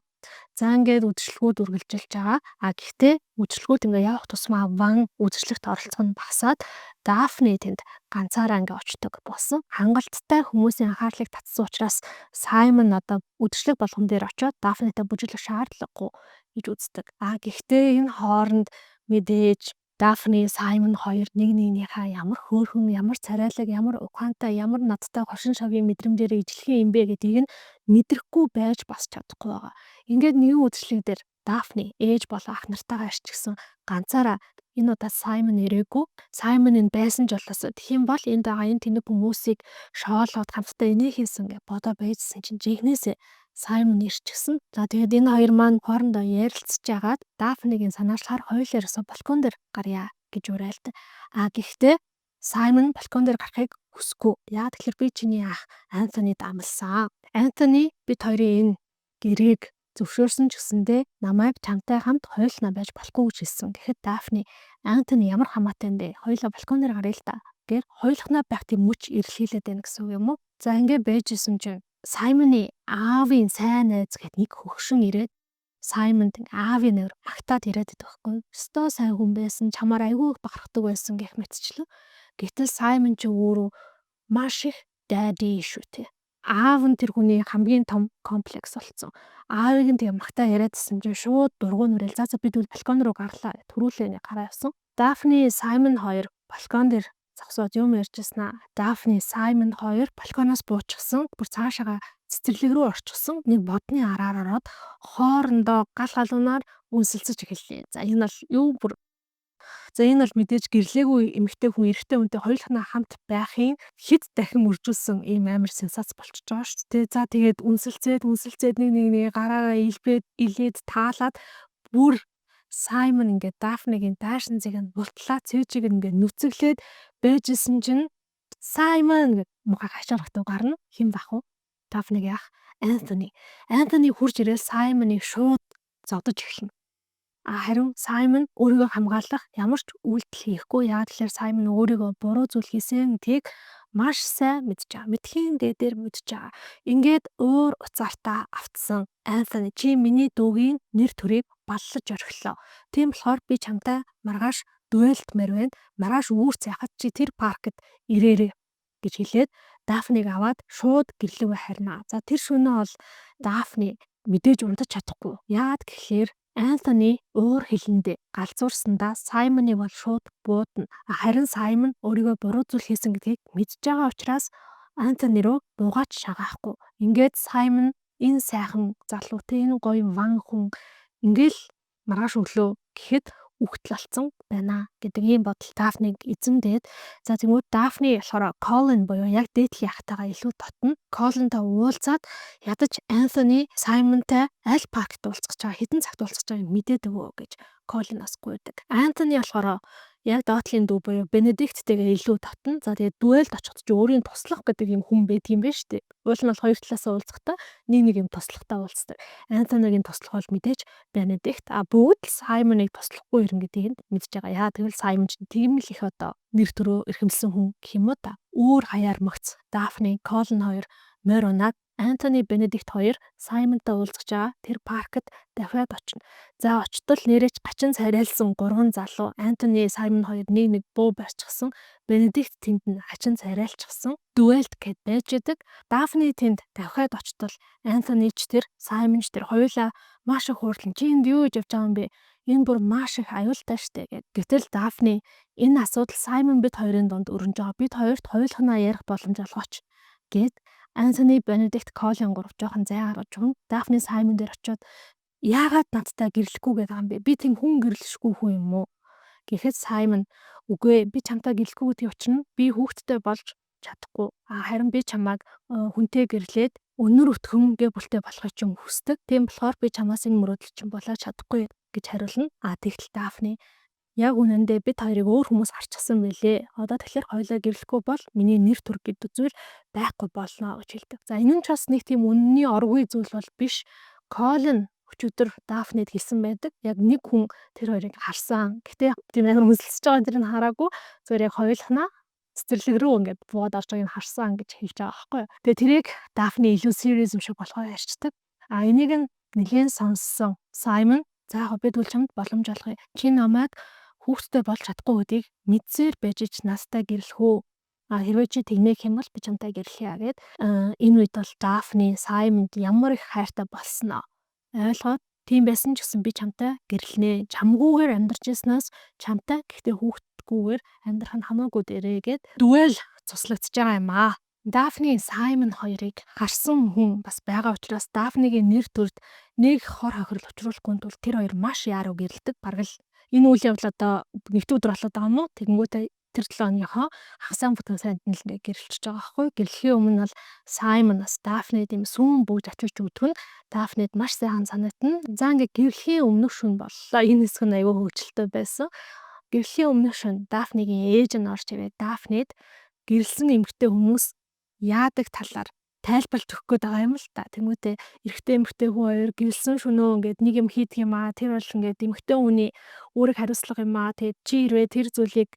За ингээд үдэшлэгүүд үргэлжилж байгаа. Гэхдээ үдэшлэгүүд ингээд явах тусмаа Ван үдэшлэгт оролцох нь багасаад Дафни тэнд ганцаараа ингээд очдог болсон. Хангалттай хүмүүсийн анхаарлыг татсан учраас Саймон одоо үдэшлэг болгон дээр очиод Дафнитай бүжиглэх шаардлагагүй гэж үздэг. Гэхдээ энэ хооронд мэдээж Дафни, Саймон хоёр нэг нэгнийхээ ямар хөөрхөн, ямар царайлаг, ямар ухаантай, ямар надтай хошин шавийн мэдрэмжээр ижлэх юм бэ гэдгийг нь мэдрэхгүй байж бас чадахгүй байгаа. Ингээд нэгэн үдэшлэг дээр Дафни ээж болон ах нартайгаа ирчихсэн ганцаараа энэ удаа Саймон ирээгүй. Саймон энэ байсан ч болоосоо тэгэх юм бол энд байгаа энэ тэнэг хүмүүсийг шоолоод хамтдаа энийг хийсэн гэж бодоо байжсэн чинь жигнэсээ Саймон ирчихсэн. За тэгээд энэ хоёр маань хоорондоо ярилцж агаад Дафнигийн санаачлахаар хоёулээрсоо балкон дээр гарья гэж уриалдаг. Гэхдээ Саймон балкон дээр гарахыг хүсэхгүй. Яа тэгэхээр би чиний ах Антонид амласан. Антони бид хоёрын энэ гэрээг зөвшөөрсөн ч гэсэндээ намайг чамтай хамт хойлноо байж болохгүй гэж хэлсэн. Тэгэхэд Дафни Антони ямар хамаатай нэ хоёулаа балкон дээр гаръя л да гэхээр хоёулахнаа байх тийм мөч эрэлхийлээд байна гэсэн үг юм уу? За ингээд байжсэн чинь Саймоны аавын сайн найз гэхэд нэг хөгшин ирээд Саймонд аавын нэр магтаад ирээд байдаг байхгүй. Өстой сайн хүн байсан, чамаар айгүй их бахархдаг байсан гэх мэтчлэн. Гэтэл Саймон ч өөрөө маш их daddy шүү те. Аав нь тэр хүний хамгийн том комплекс болсон. Аавыг нь тэгээ магтаа яриадсэн чинь шууд дургуун нүрэл за бид балкон руу гарлаа. Төрүүлээ гараа явсан. Дафни, Саймон хоёр балкон дээр зогсоод юм ярьжсэнаа. Дафни, Саймон хоёр балконоос буучихсан. Бүр цаашаага цэцэрлэг рүү орчихсон. Нэг бодны араар ороод хоорондоо гал галуунаар үнсэлцэж эхэллээ. За энэ бол мэдээж гэрлээгүй эмэгтэй хүн эрэгтэй хүнтэй хоёулахнаа хамт байхын хэд дахин үржүүлсэн ийм амар сенсац болчихж байгаа шүү дээ. За тэгээд үнсэлцээд нэг гараараа илээд таалаад бүр Саймон ингээд Дафнигийн даашин зэг нь бултлаа цээжийг ингээд нүцэглээд байжсэн чинь Саймон гэж мухаа хашаалгатав гарна. Хэн бах вэ? Дафнигийн ах Антони. Антони хурж ирэл Саймоныг шууд зодож эхэлнэ. Харин Саймон өөрийгөө хамгаалах ямар ч үйлдэл хийхгүй. Яагаад тэгэхээр Саймон өөрийгөө буруу зүйл хийсэн гэдгийг маш сайн мэдж байгаа. Мэдхийн дээдээр мэдж байгаа. Ингээд өөр уцаартаа автсан Антони чи миний дүүгийн нэр төрийг баллаж орхилоо. Тийм болохоор би чамтай маргааш дуэлтмээр байна. Маргааш үүрц яхад чи тэр паркт ирээрэй гэж хэлээд Дафниг аваад шууд гэрлэвэ харнаа. За тэр шөнөө бол Дафни мэдээж унтаж чадахгүй. Яагаад гэхээр Антони өөр хэлэндээ галзуурсандаа Саймоны бол шууд буудна. Харин Саймон өөрийгөө буруу зүйл хийсэн гэдгийг мэдж байгаа учраас Антони руу дуугаач шагаахгүй. Ингээд Саймон энэ сайхан залуутай энэ гоё Ван хүн ингээл маргааш өглөө гэхэд үхтэл болсон байна гэдэг ийм бодол Дафниг эзэмдээд за тэгмүүд Дафни болохоор Колин буюу яг дээдлийн ахтайгаа илүү дотно. Колинтай уулзаад ядаж Антони Саймонтай аль паркт уулзах гэж байгаа хэдэн цагт уулзах гэж байгааг мэдээд өгөө гэж Колин бас гуйдаг. Антони болохоор яг доотлын дүү буюу Бенедикттэйгээ илүү татна. За тэгээд дуэлд очиход ч өөрийн туслах гэдэг юм хүн байдаг юм байна шүү дээ. Уул нь бол хоёр талаасаа уулзахдаа нэг юм туслахтаа уулздаг. Антонигийн туслах бол мэдээж Бенедикт. Бүгд л Саймоныг туслахгүй ирнэ гэдгийг нь мэдж байгаа. Яа тэгвэл Саймон ч тийм л их одоо нэр төрөө эрхэмсэн хүн гэх юм уу та. Өөр хаяар магц Дафны, Колин хоёр морь унаад Антони, Бенедикт хоёр Саймонтой уулзах жаа тэр паркт дахиад очино. За очтол нэрэж гачин царайлсан 3 залуу Антони, Саймон хоёр нэг буу барьчихсан. Бенедикт тэнд нь гачин царайлчихсан. Дуэлт гэд байж идэг. Дафны тэнд дахиад очтол Антони ч тэр, Саймон ч тэр хоёулаа маш их хурдлан чи энд юу гэж явж байгаа юм бэ? Энэ бүр маш их аюултай штэ гэд. Гэтэл Дафны энэ асуудал Саймон бид хоёрын донд өрнөж байгаа. Бид хоёрт хоёулахнаа ярих боломж олгооч гэд Антони, Бенедикт, Колин гурав жоохон зай гаргаж өгнө. Дафны Саймон дээр очиод яагаад надтай гэрлэхгүй гэдэг юм бэ? Би тийм хүн гэрлэшгүй хүн юм уу? Гэхэд Саймон үгүй би чамтай гэрлэхгүй гэдгийг учир нь би хүүхэдтэй болж чадахгүй. Харин би чамайг хүнтэй гэрлээд өнөр өтгөмгээ бүлтэй болохыг ч юм хүсдэг. Тийм болохоор би чамаас энэ мөрөөдөл чинь болоод чадахгүй гэж хариулна. Тэгтэл Дафны яг үнэндээ бид хоёрыг өөр хүмүүс харчихсан байлээ. Одоо тэгэхээр хоёулаа гэрлэхгүй бол миний нэр төр гэдэг зүйл байхгүй болно гэж хэлдэг. За энэ нь ч бас нэг тийм үнний оргүй зүйл бол биш. Колин өчигдөр Дафнид хэлсэн байдаг. Яг нэг хүн тэр хоёрыг харсан. Гэтэ тийм амар хүсэлж байгаа тэр нь хараагүй. Зүгээр яг хоёулахнаа цэцэрлэг рүү ингээд буугаад орж байгааг нь харсан гэж хэлж байгаа байхгүй юу. Тэгээ тэрийг Дафны илүү serious юм шиг болохоор ярьцдаг. Энийг нь нэгэн сонссон Саймон за яг бид үл чамд боломж олгоё. Чи намайг хүүхдтэй болж чадахгүй гэдгийг мэдсээр байж ч настай гэрлэх үү. Хэрвээ чи тэгнэх юм бол би чамтай гэрлэхээ гэгээд энэ үед бол Дафны Саймонд ямар их хайртай болсноо ойлгоод тийм байсан ч гэсэн би чамтай гэрлэнэ. Чамгүйгээр амьдарч яснаас чамтай гэхдээ хүүхдгүйгээр амьдрах нь хамаагүй дээрээ гэд дуэл цуслагдж байгаа юм аа. Дафны Саймон хоёрыг харсан хүн бас байгаа учраас Дафныгийн нэр төрд нэг хор хохирол учруулахгүй тул тэр хоёр маш яруу гэрэлдэг. Бараг л энэ үйл явдал одоо нэгдүгээр өдөр болоод байгаа юм уу? Тэгэнгүүтээ тэр 7 оныхоо хагасаа бүтэн сайнд нь л ингээ гэрэлчихэж байгаа байхгүй. Гэрлэхийн өмнө бол Саймон бас Дафнид юм сүүн бүүж очиж өгдөг нь Дафнид маш сайхан санагдана. За ингээ гэрлэхийн өмнөх шөнө боллоо. Энэ хэсэг нь аюу хөвгчлөлтэй байсан. Гэрлэхийн өмнөх шөнө Дафныгийн ээж нь орж ирээд Дафнид гэрэлсэн эмэгтэй хүмүүс яадаг талаар тайлбарлаж өгөх гээд байгаа юм л та. Тэмүүтэ эрэгтэй эмэгтэй хүн хоёр гэрэлсэн шөнөө ингээд нэг юм хийдэг юм аа. Тэр бол ингээд эмэгтэй хүний үүрэг хариуцлага юм аа. Тэгээд чи хэрвээ тэр зүйлийг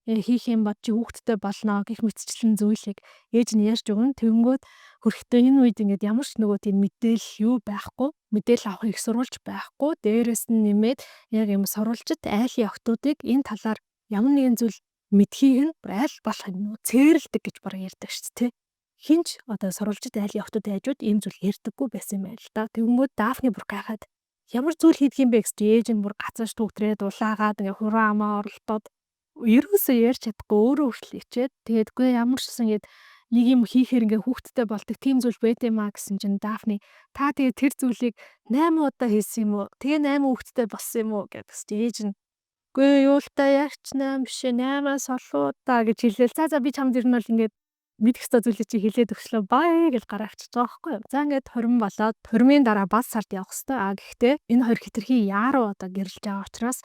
хийх юм бод чи хүүхэдтэй болно гэх мэтчлэн зүйлийг ээж нь ярьж өгнө. Тэгэнгүүт хөрхтөө энэ үед ингээд ямар ч нөгөө тийм мэдээлэл юу байхгүй. Мэдээлэл авах их сурвалж байхгүй. Дээрээс нь нэмээд яг юм сурвалжит айлын охтуудыг энэ талаар ямар нэгэн зүйл мэдхийг нь аль болох юм цээрэлдэг гэж бараг ярьдаг шүү дээ. Хинч одоо сурвалжит айлын охтууд хажууд ийм зүйл ярьдаггүй байсан юм байна л да. Тэгэнгүүт Дафны бүр гайхаад ямар зүйл хийдэг юм бэ гэж ээж нь бүр гацааш төгтрээд улаагаад ингээ хураа амаа оролдоод ерөөсөө ярьж чадахгүй өөрөө хүртэл ичээд тэгэдгүй ямар ч гэсэн ингээд нэг юм хийхээр ингээ хүүхдтэй болдог тийм зүйл байт юм аа гэсэн чинь Дафны та тэгээ тэр зүйлийг 8 удаа хийсэн юм уу? Тэгээ 8 хүүхдтэй болсон юм уу гэдэгс ээж нь үгүй юултай яарч 8 биш 8-аас олон удаа гэж хэлээл. За би чамд ер нь бол ингээд мэдэх ёстой зүйлийг чи хэлээд өгчлөө бай гэж гараа авчиж байгаа байхгүй юу. За ингээд 20 болоод 20-ын дараа бал сард явах ёстой. Гэхдээ энэ хоёр хэтэрхий яаруу одоо гэрлэж байгаа учраас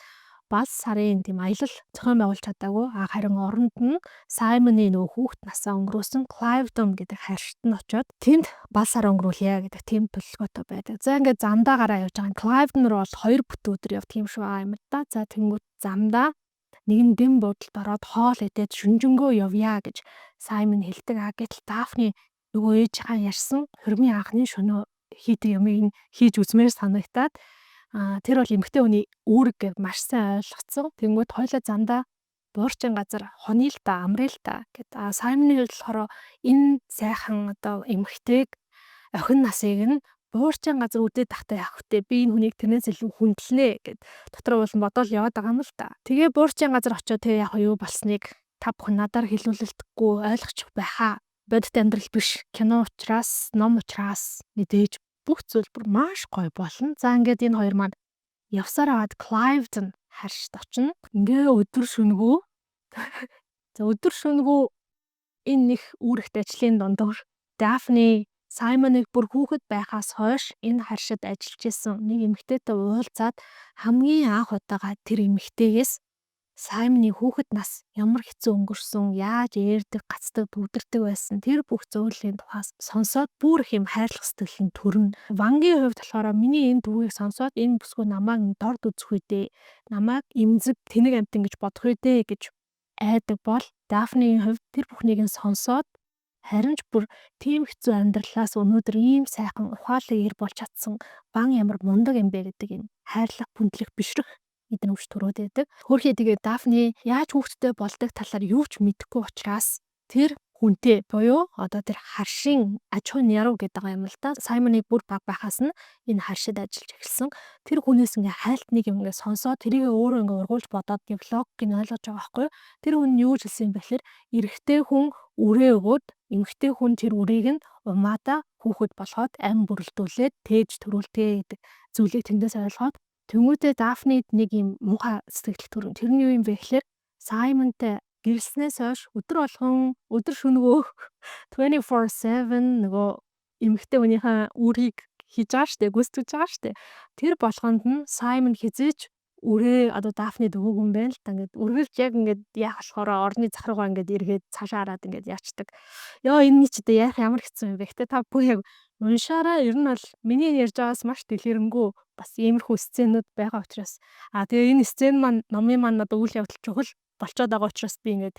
бал сарын тийм аялал зохион байгуулж чадаагүй. Харин оронд нь Саймоны нөгөө хүүхд насаа өнгөрөөсөн Cliveden гэдэг хайршигт нь очиод тэнд бал сар өнгөрүүлье гэдэг тийм төлөвлөгөөтэй байдаг. За ингээд замдаа гараа явж байгаа. Cliveden руу бол 2 бүтэн өдөр явдаг юм шиг байгаа юм да. За тэнгуут замдаа нэгэн дэм буудалд ороод хоол идээд шүнжэнгөө явъя гэж Саймон хэлдэг. Гэтэл Дафны нөгөө ээжийнхаа ярьсан хөрмийн анхны шөнөө хийдэг юмыг хийж үзмээр санагтаад тэр бол эмэгтэй хүний үүрэг гэж маш сайн ойлгоцсон. Тэнгүүд хоёлаа замдаа буурчин газар хоны л та амрын л та гэд Саймоны болохоор энэ сайхан одоо эмэгтэйг охин насыг нь буурчин газар үдээд тахтай явах хөтэй би энэ хүнийг тэрнээс илүү хүндэлнэ гэд дотроо болон бодоол яваад байгаа юм л та. Тэгээ буурчин газар очиод тэг яг юу болсныг та бүхэн надаар хэлүүлэлтэхгүй ойлгочих байхаа. Бодит амьдрал биш кино учраас ном учраас мэдээж бүх зүйл бүр маш гоё болно. За ингээд энэ хоёр маань явсаар аваад Cliveden харшд очино. Ингээ өдөр шөнөгөө за өдөр шөнөгөө энэ нэг үүрэгт ажлын дундуур Дафны Саймоныг бүр хүүхэд байхаас хойш энэ харшид ажиллаж исэн нэг эмэгтэйтэй уулзаад хамгийн анх удаага тэр эмэгтэйгээс Саймны хүүхэд нас ямар хэцүү өнгөрсөн, яаж ээрдэг, гацдаг, дүүдэрдэг байсан тэр бүх зөвлөлийн тухаас сонсоод бүр их юм хайрлах сэтгэл нь төрнө. Вангийн хувьд болохоор миний энэ дүүгийг сонсоод энэ бүсгүй намайг дорд үзэх үедээ, намайг эмзэг тэнэг амтан гэж бодох үедээ гэж айдаг бол Дафнигийн хувьд тэр бүхнийг нь сонсоод харин ч бүр тийм хэцүү амьдралаас өнөөдөр ийм сайхан ухаалаг ир болж чадсан ван ямар мундаг юм бэ гэдэг энэ хайрлах, бүндлэх, бишрэх эдгээр өвч төрөөд байдаг. Хөөхий тэгээ Дафни яаж хүүхдтэй болдог талаар юу ч мэдэхгүй учраас тэр хүнтэй буюу одоо тэр харшийн аж ахуйн яруу гэдэг байгаа юм л да. Саймоныг бүр баг байхаас нь энэ харшид ажиллаж эхэлсэн. Тэр хүнээс ингээ хайлтныг юм ингээ сонсоод тэрийг өөрөө ингээ ургуулж бодоод логик нь ойлгож байгаа байхгүй юу? Тэр хүн юу ч хэлсэн юм бэхлээр эрэгтэй хүн үрээ өгөөд эмэгтэй хүн тэр үрийг нь умаада хүүхэд болоход ам бүрэлдүүлээд тээж төрүүлдэг гэдэг зүйлийг тэндээс ойлгоод тэмүүтэ Дафнид нэг юм муухай сэтгэл төрөн. Тэрний юу юм бэ гэхээр Саймонтай гэрэлснээс хойш өдөр болгон өдөр шөнөгөө 24/7 нөгөө эмэгтэй хүнийхээ үрийг хийж байгаа штэ, гүйцэтгэж байгаа штэ. Тэр болгонд нь Саймон хизээч үрээ одоо Дафнид өгөөг юм байна л та ингээд үргэлж яг ингээд яах болохоор орны захруугаа ингээд эргээд цаашаа хараад ингээд яачдаг. Йоо энэ ч одоо яах ямар хэцүү юм бэ. Гэтэ та бүх яг уншаараа ер нь бол миний ярьж байгаас маш дэлгэрэнгүй бас иймэрхүү сценүүд байгаа учраас тэгээ энэ сцен маань номын маань одоо үйл явдал чухал болцоод байгаа учраас би ингээд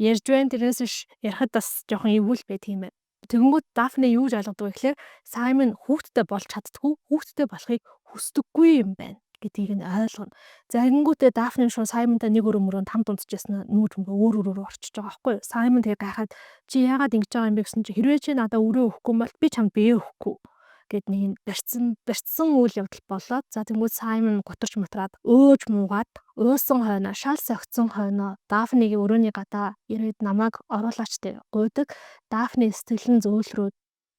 ярьж байна. Тэрнээс биш ярахад бас жоохон эвгүй л байт юм байна. Тэгэнгүүт Дафни юу ч ойлгодгүй гэхлээр Саймон хүүхдтэй болж чаддгүй, хүүхдтэй болохыг хүсдэггүй юм байна гэдгийг нь ойлгоно. Тэгэнгүүтээ Дафни шууд Саймонтай нэг өрөмөрөнд хамт унтчихсан нүүж мөнгө өөр орчиж байгаа байхгүй юу? Саймон тэгээ гайхаад чи яагаад ингэж байгаа юм бэ гэсэн чи хэрвээ чи надаа өрөө өгөхгүй бол би чамд бие өгөхгүй гэд нэг барьцсан үйл явдал болоод за тэнгууд Саймон гутарч матраад өөж муугаад өөсөн хойно шал согцсон хойно Дафнигийн өрөөний гадаа ирээд намайг оруулаачтай гуйдаг. Дафни сэтгэлэн зөөлрөөд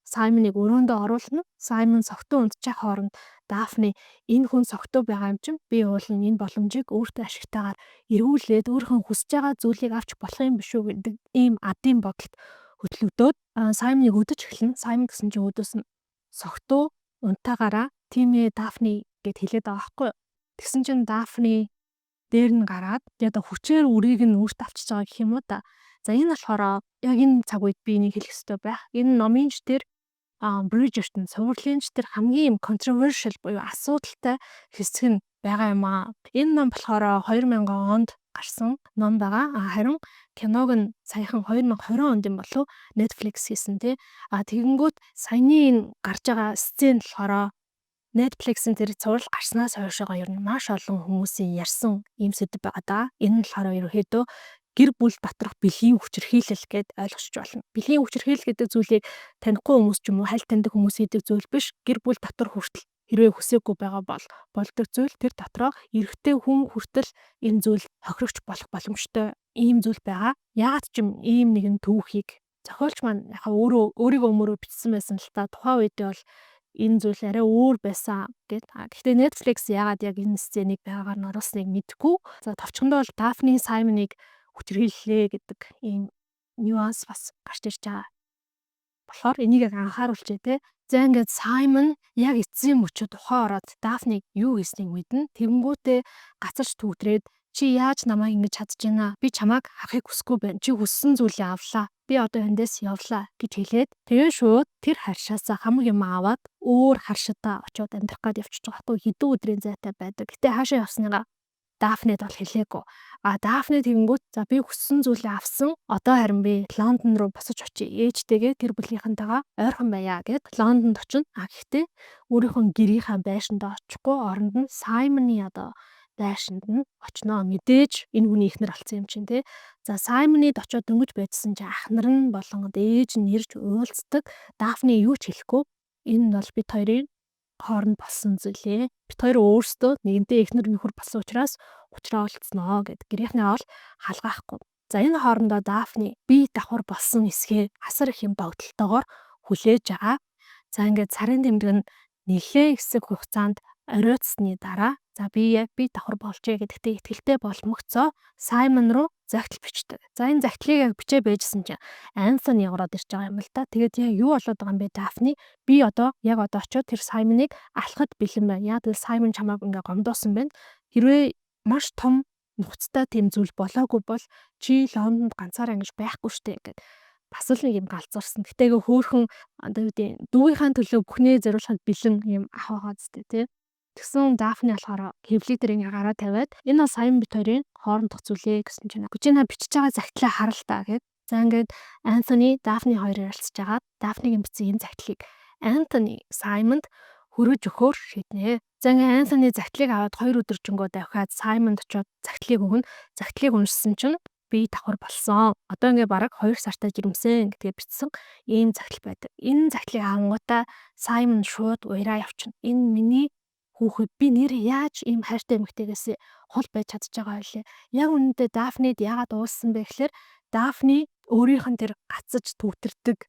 Саймоныг өрөөндөө оруулна. Саймон согтуу унтчих хооронд Дафни энэ хүн согтуу байгаа юм чинь би уулын энэ боломжийг өөртөө ашигтайгаар эргүүлээд өөрийнхөө хүсэж байгаа зүйлийг авч болох юм биш үү гэдэг ийм адын бодолд хөтлөгдөөд Саймоныг өдөж эхэлнэ. Саймон гэсэн чинь өдөөс нь согтуу унтаагаараа тийм ээ Дафни гэд хэлээд байгаа байхгүй юу. Тэгсэн чинь Дафни дээр нь гараад одоо хүчээр үрийг нь өөртөө авчиж байгаа гэх юм уу та. За энэ болохоор яг энэ цаг үед би энийг хэлэх ёстой байх. Энэ номын ч тэр Bridgerton цувралын ч тэр хамгийн controversial буюу асуудалтай хэсэг нь байгаа юм аа. Энэ ном болохоор 2000 онд гарсан ном байгаа. Харин киног нь саяхан 2020 онд юм болов Netflix хийсэн тий. Тэгэнгүүт саяны энэ гарч байгаа сцен болохоор Netflix-ийн тэр цуврал гарснаас хойшоо ер нь маш олон хүмүүсийн ярьсан ийм сэдв байгаа да. Энэ нь болохоор ерөөхдөө гэр бүл доторх бэлгийн хүчирхийлэл гэд ойлгож болно. Бэлгийн хүчирхийлэл гэдэг зүйлийг танихгүй хүмүүс ч юм уу, хальт таньдаг хүмүүс хийдэг зүйл биш. Гэр бүл дотор хүртэл хэрвээ хүсээгүй байгаа бол болдог зүйл тэр дотроо эрэгтэй хүн хүртэл энэ зүйл хохирогч болох боломжтой ийм зүйл байгаа. Яагаад ч юм ийм нэгэн түүхийг зохиолч маань яхаа өөрийгөө өмөрөө бичсэн байсан л та тухайн үедээ бол энэ зүйл арай өөр байсан гэд. Гэхдээ Netflix яагаад яг энэ сценийг байгаагаар нь оруулсныг мэдэхгүй. За товчхондоо бол Дафни Саймоныг хүчирхийллээ гэдэг ийм нюанс бас гарч ирж байгаа. Болохоор энийг анхааруулчээ те. За ингээд Саймон яг эцсийн мөчөд ухаа ороод Дафниг юу хийснийг мэднэ. Тэнгүүтээ гацарч түүтрээд чи яаж намайг ингэж чадж байна? Би чамайг авахыг хүсэхгүй байна. Чи хүссэн зүйлээ авлаа. Би одоо эндээс явлаа гэж хэлээд тэгээ шууд тэр харшаасаа хамаг юм аваад өөр харшидаа очиод амьдрах гээд явчихж байгаа хгүй хэдэн өдрийн зайтай байдаг. Гэтэ хаашаа явсныгаа Дафнид бол хэлээгүй. Дафни тэгэнгүүт за би хүссэн зүйлээ авсан. Одоо харин би Лондон руу босож очие. Ээжтэйгээ тэр бүлгийнхэнтэйгээ ойрхон байя гэд Лондонд очино. Гэхдээ өөрийнхөө гэрийнхаа байшиндаа очихгүй оронд нь Саймоны одоо байшинд нь очноо. Мэдээж энэ хүний ихнэр алцсан юм чинь те. За Саймонид очиод дөнгөж байжсэн чинь ахнар нь болон ээж нь ирж уулздаг. Дафни юу ч хэлэхгүй. Энэ нь бол бид хоёрын хооронд болсон зүйлээ. Бид хоёр өөрсдөө нэгэнтээ эхнэр нөхөр болсон учраас уучраа уулзсноо гэд гэрийнхнээ ол халгаахгүй. За энэ хоорондоо Дафни бие давхар болсон эсгээ асар их юм богдолтойгоор хүлээж байгаа. За ингээд сарын тэмдэг нь нэлээд хэсэг хугацаанд оройтсны дараа за би давхар болжээ гэдэгтээ итгэлтэй болмогцоо Саймон руу загтал бичдэг. За энэ загтлыг яг бичээ байжсэн чинь Ансони ороод ирж байгаа юм л да. Тэгээд яг юу болоод байгаа юм бэ Дафни? Би одоо очиод тэр Саймоныг алхахад бэлэн байна. Яг тэгэл Саймон чамайг ингээ гомдоосон байна. Хэрвээ маш том нухацтай тийм зүйл болоогүй бол чи Лондонд ганцаараа ингэж байхгүй штэ гэд бас л нэг юм галзуурсан. Гэтэйгээ хөөхөн одоо юу гэдэг дүүгийнхаа төлөө бүхнээ зориулахад бэлэн юм ах байгаа зү тэ. Тэгсэн Дафни болохоор хэвлэг дээр ингээ гараа тавиад энэ бол саяхан бит хоёрын хоорондох зүйлээ гэсэн чинь Гүжина бичиж байгаа загтлаа харал та гэд. За ингээд Антони Дафни хоёр ярилцж байгаа. Дафнигийн бичсэн энэ загтлыг Антони Саймонд хөрөж өгөхөөр шийднэ. За ингээд Антони загтлыг аваад 2 өдөржингөө давхиад Саймонд очиод загтлыг өгнө. Загтлыг уншсан чинь би давхар болсон. Одоо ингээ бараг 2 сартаа жирэмсэн гэдгээ бичсэн ийм загтал байдаг. Энэ загтлыг авангуудаа Саймон шууд уяраа явчихна. Энэ миний хүүхэд би нэр яаж ийм хайртай эмэгтэйгээс хол байж чадж байгаа вэ? Яг үнэндээ Дафнид яагаад ууссан бэ гэхээр Дафни өөрийнх нь тэр гацаж түүтэрдэг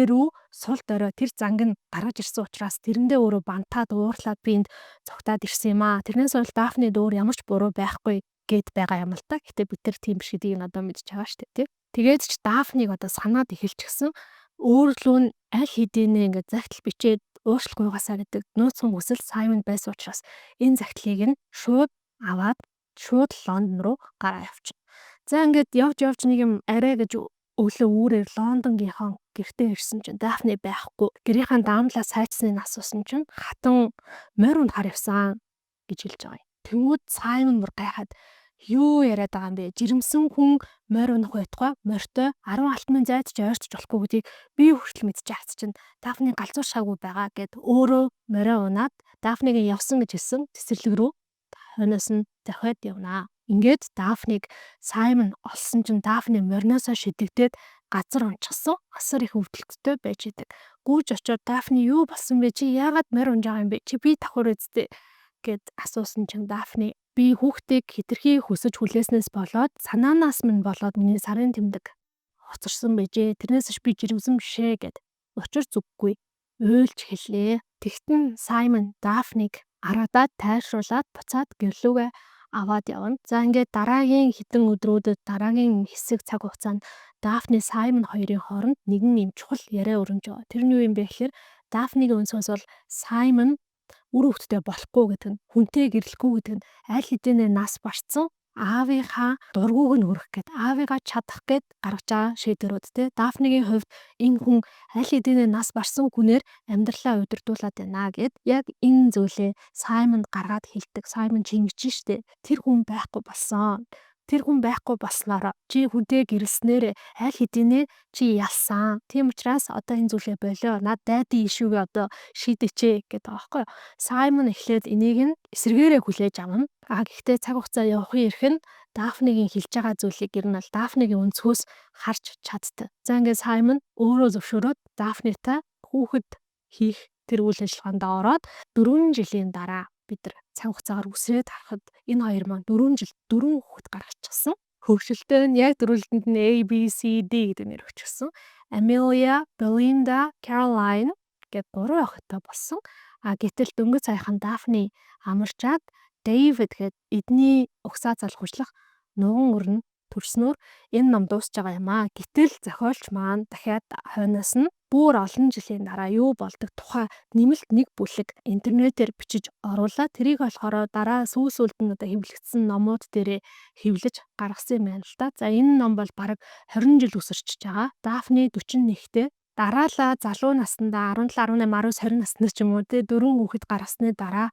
рүү сул дорой тэр занг нь гаргаж ирсэн учраас тэрэндээ өөрөө бантаад уурлаад биэнд цогтаад ирсэн юм аа. Тэрнээс бол Дафнид өөр ямар ч буруу байхгүй гэд байгаа юм л та. Гэтэ бид тэр тийм биш гэдгийг одоо мэдж байгаа шүү дээ, тий. Тэгээд ч Дафниг одоо санаад эхэлчихсэн. Өөрлөө нь аль хэдийнэ ингээд загтал бичээд уушлахгүйгасаа гэдэг нууцхан хүсэл Саймон байсан учраас энэ загтлыг нь шууд аваад шууд Лондон руу гараа явчихна. За ингээд явж нэг юм арай гэж өглөө үүрээр Лондонгийнхаа гэртээ ирсэн чинь Дафни байхгүй. Гэрийнхаа даамлаа сайжсныг асуусан чинь хатан морь унд хар явсан гэж хэлж байгаа юм. Тэнгүүд Саймон бүр гайхаад юу яриад байгаа юм бэ? Жирэмсэн хүн морь унах байтугай морьтой 10 алтмын зайд ч ойртож болохгүй гэдгийг би хүртэл мэдчихэж чинь Дафны галзуур шаагүй байгаа гэд өөрөө морио унаад Дафныг явсан гэж хэлсэн цэцэрлэг рүү хойноос нь дахиад явнаа. Ингээд Дафныг Саймон олсон чинь Дафны мориноосоо шидэгдээд газар унчихсан. Асар их өвдөлттэй байж идэг. Гүүж очиод Дафни юу болсон бэ? Чи яагаад морь унж байгаа юм бэ? Чи би давхар үсттэй гэд асуусан чинь Дафни би хүүхдийг хитрхи хүсэж хүлээснээс болоод санаанаас минь болоод миний сарын тэмдэг хоцорсон байжээ. Тэрнээс ч би жирэмсэн бишээ гэд учир зүггүй уйлж хэллээ. Тэгтэн Саймон Дафныг араадаад тайшруулад буцаад гэрлүүгээ аваад явна. За ингээд дараагийн хэдэн өдрүүдэд дараагийн хэсэг цаг хугацаанд Дафни Саймон хоёрын хооронд нэгэн юм чухал яриа өрнөж байгаа. Тэр нь юу юм бэ гэхээр Дафнигийн өнцгөөс бол Саймон үр хөвгттэй болохгүй гэдэг нь хүнтэй гэрлэхгүй гэдэг нь аль хэдийнэ нас барцсан аавынхаа дургууг нь өрөх гэд аавыгаа чадах гэд гаргаж байгаа шийдвэрүүд те. Дафнигийн хувьд энэ хүн аль хэдийнэ нас барсан хүнээр амьдралаа удирдуулад байна гэд яг энэ зүйлээ Саймонд гаргаад хэлдэг. Саймон чингэж штэ. Тэр хүн байхгүй болсон. Тэр хүн байхгүй болсноор чи хүнтэй гэрэлснээр аль хэдийнэ чи ялсан. Тийм учраас одоо энэ зүйлээ болио. Над дайди ишүүгээ одоо шийдэчээ гэдэг байгаа байхгүй. Саймон эхлээд энийг нь эсэргээрээ хүлээж авна. Гэхдээ цаг хугацаа явахын эрх нь Дафнигийн хэлж байгаа зүйлийг ер нь бол Дафнигийн өнцгөөс харж чаддаг. За ингээд Саймон өөрөө зөвшөөрөөд Дафнитай хүүхэд хийх тэр үйл ажиллагаанд ороод 4 жилийн дараа бид нар цаг хугацаагаар үсрээд харахад энэ хоёр маань 4 жил 4 хүүхэд гаргачихсан. Хөвгөлтэй нь яг дөрвөлдөнд нь A, B, C, D гэдэг нэр өгчихсөн. Amelia, Belinda, Caroline гэдэг 3 охинтой болсон. Гэтэл дөнгөж саяхан Дафни амарчаад David гэдэг эдний угсаа залах хүчлэх нуган өрн төрснөөр энэ ном дуусж байгаа юм аа. Гэтэл зохиолч маань дахиад хойноос нь бүр олон жилийн дараа юу болдог тухай нэмэлт нэг бүлэг интернетээр бичиж оруулаад тэрийг болохоор дараа сүүсүүлд нь одоо хэвлэгдсэн номууд дээрээ хэвлэж гаргасан юм байна л да. За энэ ном бол бараг 20 жил үсэрчж байгаа. Дафни 41-тэй дараалал залуу наснда 17, 18, 19, 20 насны ч юм уу те 4 хүүхэд гаргасны дараа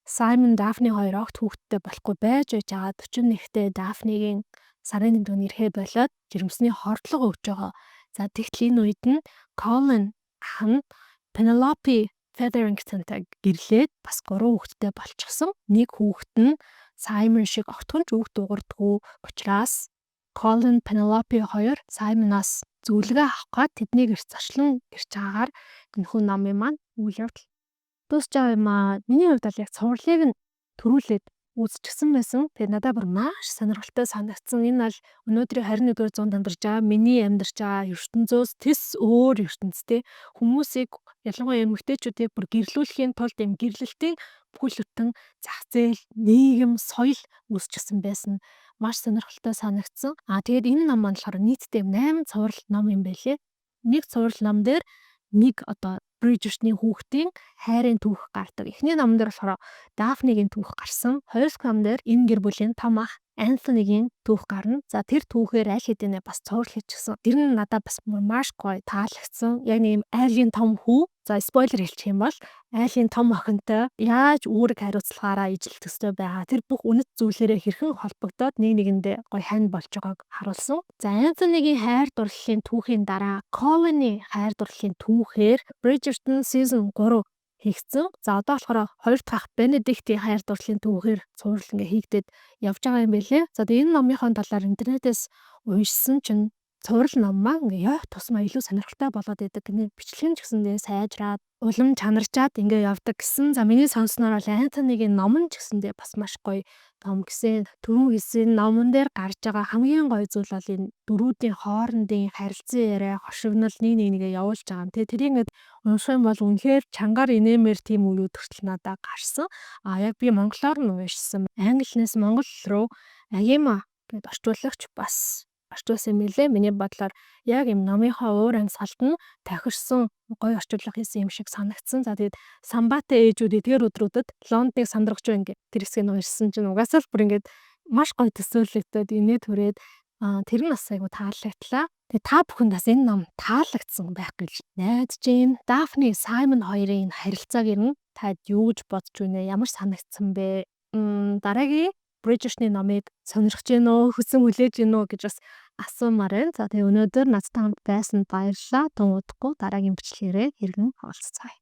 Саймон Дафни хоёр огт хүүхэдтэй болохгүй байж байгаа 41-тэй Дафнигийн сарын тэмдэг нэрхээ болоод жирэмсний хордлого өгж байгаа. За тэгтэл энэ үед нь Colin ах нь Penelope Featheringtonтай гэрлээд бас 3 хүүхэдтэй болчихсон. Нэг хүүхэд нь Саймон шиг огтхон ч үг дуурдаггүй учраас Colin, Penelope хоёр Саймоноос зөвлөгөө авах гээд тэднийг ирж зочлон ирж байгаагаар энэхүү номын маань үйл явдал дуусч байгаа юм аа. Миний хувьд бол яг цувралыг нь төрүүлээд үзчихсэн байсан. Тэгээд надад бүр маш сонирхолтой санагдсан. Энэ бол өнөөдрийн 21-р зуунд амьдарч байгаа миний амьдарч байгаа ертөнцөөс тис өөр ертөнцтэй хүмүүсийг ялангуяа эмэгтэйчүүдийг бүр гэрлүүлэхийн тулд юм гэрлэлтийн бүхэл бүтэн зах зээл, нийгэм, соёл үүсчихсэн байсан. Маш сонирхолтой санагдсан. Тэгээд энэ ном маань болохоор нийтдээ 8 цуврал ном юм байлээ. Нэг цуврал ном дээр нэг одоо Bridgerton-ийн хүүхдийн хайрын түүх гардаг. Эхний номон дээр болохоор Дафнигийн түүх гарсан. Хоёр дахь ном дээр энэ гэр бүлийн том ах Антонигийн түүх гарна. За тэр түүхээр аль хэдийнэ бас цовруул хийчихсэн. Тэр нь надад бас маш гоё таалагдсан. Яг нэг юм айлын том хүү. За спойлер хэлчих юм бол айлын том охинтой яаж үүрэг хариуцлагаараа ижил төстэй байгаа. Тэр бүх үнэт зүйлээрээ хэрхэн холбогдоод нэг нэгэндээ гоё хань болж байгааг харуулсан. За Антонигийн хайр дурлалын түүхийн дараа Colin-ы хайр дурлалын түүхээр Bridgerton season 3 хийгдсэн. За одоо болохоор хоёр дахь Benedict-ийн хайр дурлалын түүхээр цуврал ингээ хийгдээд явж байгаа юм байлээ. За тэгээ энэ номынхон талаар интернетээс уншсан чинь цуврал ном маань ингээ явах тусмаа илүү сонирхолтой болоод идэг. Ингээ бичлэг нь ч гэсэндээ сайжраад, улам чанарчаад ингээ явдаг гэсэн. За миний сонсноор бол Антонигийн ном нь ч гэсэндээ бас маш гоё том гэсэн. Түрүүн хэлсэн номон дээр гарч байгаа хамгийн гоё зүйл бол энэ дөрүүдийн хоорондын харилцан яриа, хошигнол нэгээ явуулж байгаа юм. Тэгээ тэрийг ингээд унших юм бол үнэхээр чангаар инээмээр тийм үеүүд хүртэл надад гарсан. Яг би монголоор нь уншсан. Англиас монгол руу Агима гэд орчуулагч бас орчуулсан юм лээ. Миний бодлоор яг юм номынхоо уур амьсгалд нь тохирсон гоё орчуулга хийсэн юм шиг санагдсан. За тэгээд Самбатай ээжүүд эдгээр өдрүүдэд Лондоныг сандрагч байна гэх тэр хэсгийг уншсан чинь угаасаа л бүр ингээд маш гоё төсөөлөгдөд инээ түрээд тэр нь бас айгу таалагдлаа. Тэгээ та бүхэнд бас энэ ном таалагдсан байх гэж найдаж байна. Дафны Саймон хоёрын харилцааг ирнэ. Тад юу гэж бодож байна? Ямар санагдсан бэ? Дараагийн Bridgerton-ы номыг сонирхож байна уу? Хүсэн хүлээж байна уу гэж бас асуумаар байна. За тэгээ өнөөдөр надтай хамт байсанд баярлалаа. Тун удахгүй дараагийн бичлэгээрээ иргэн уулзцаая.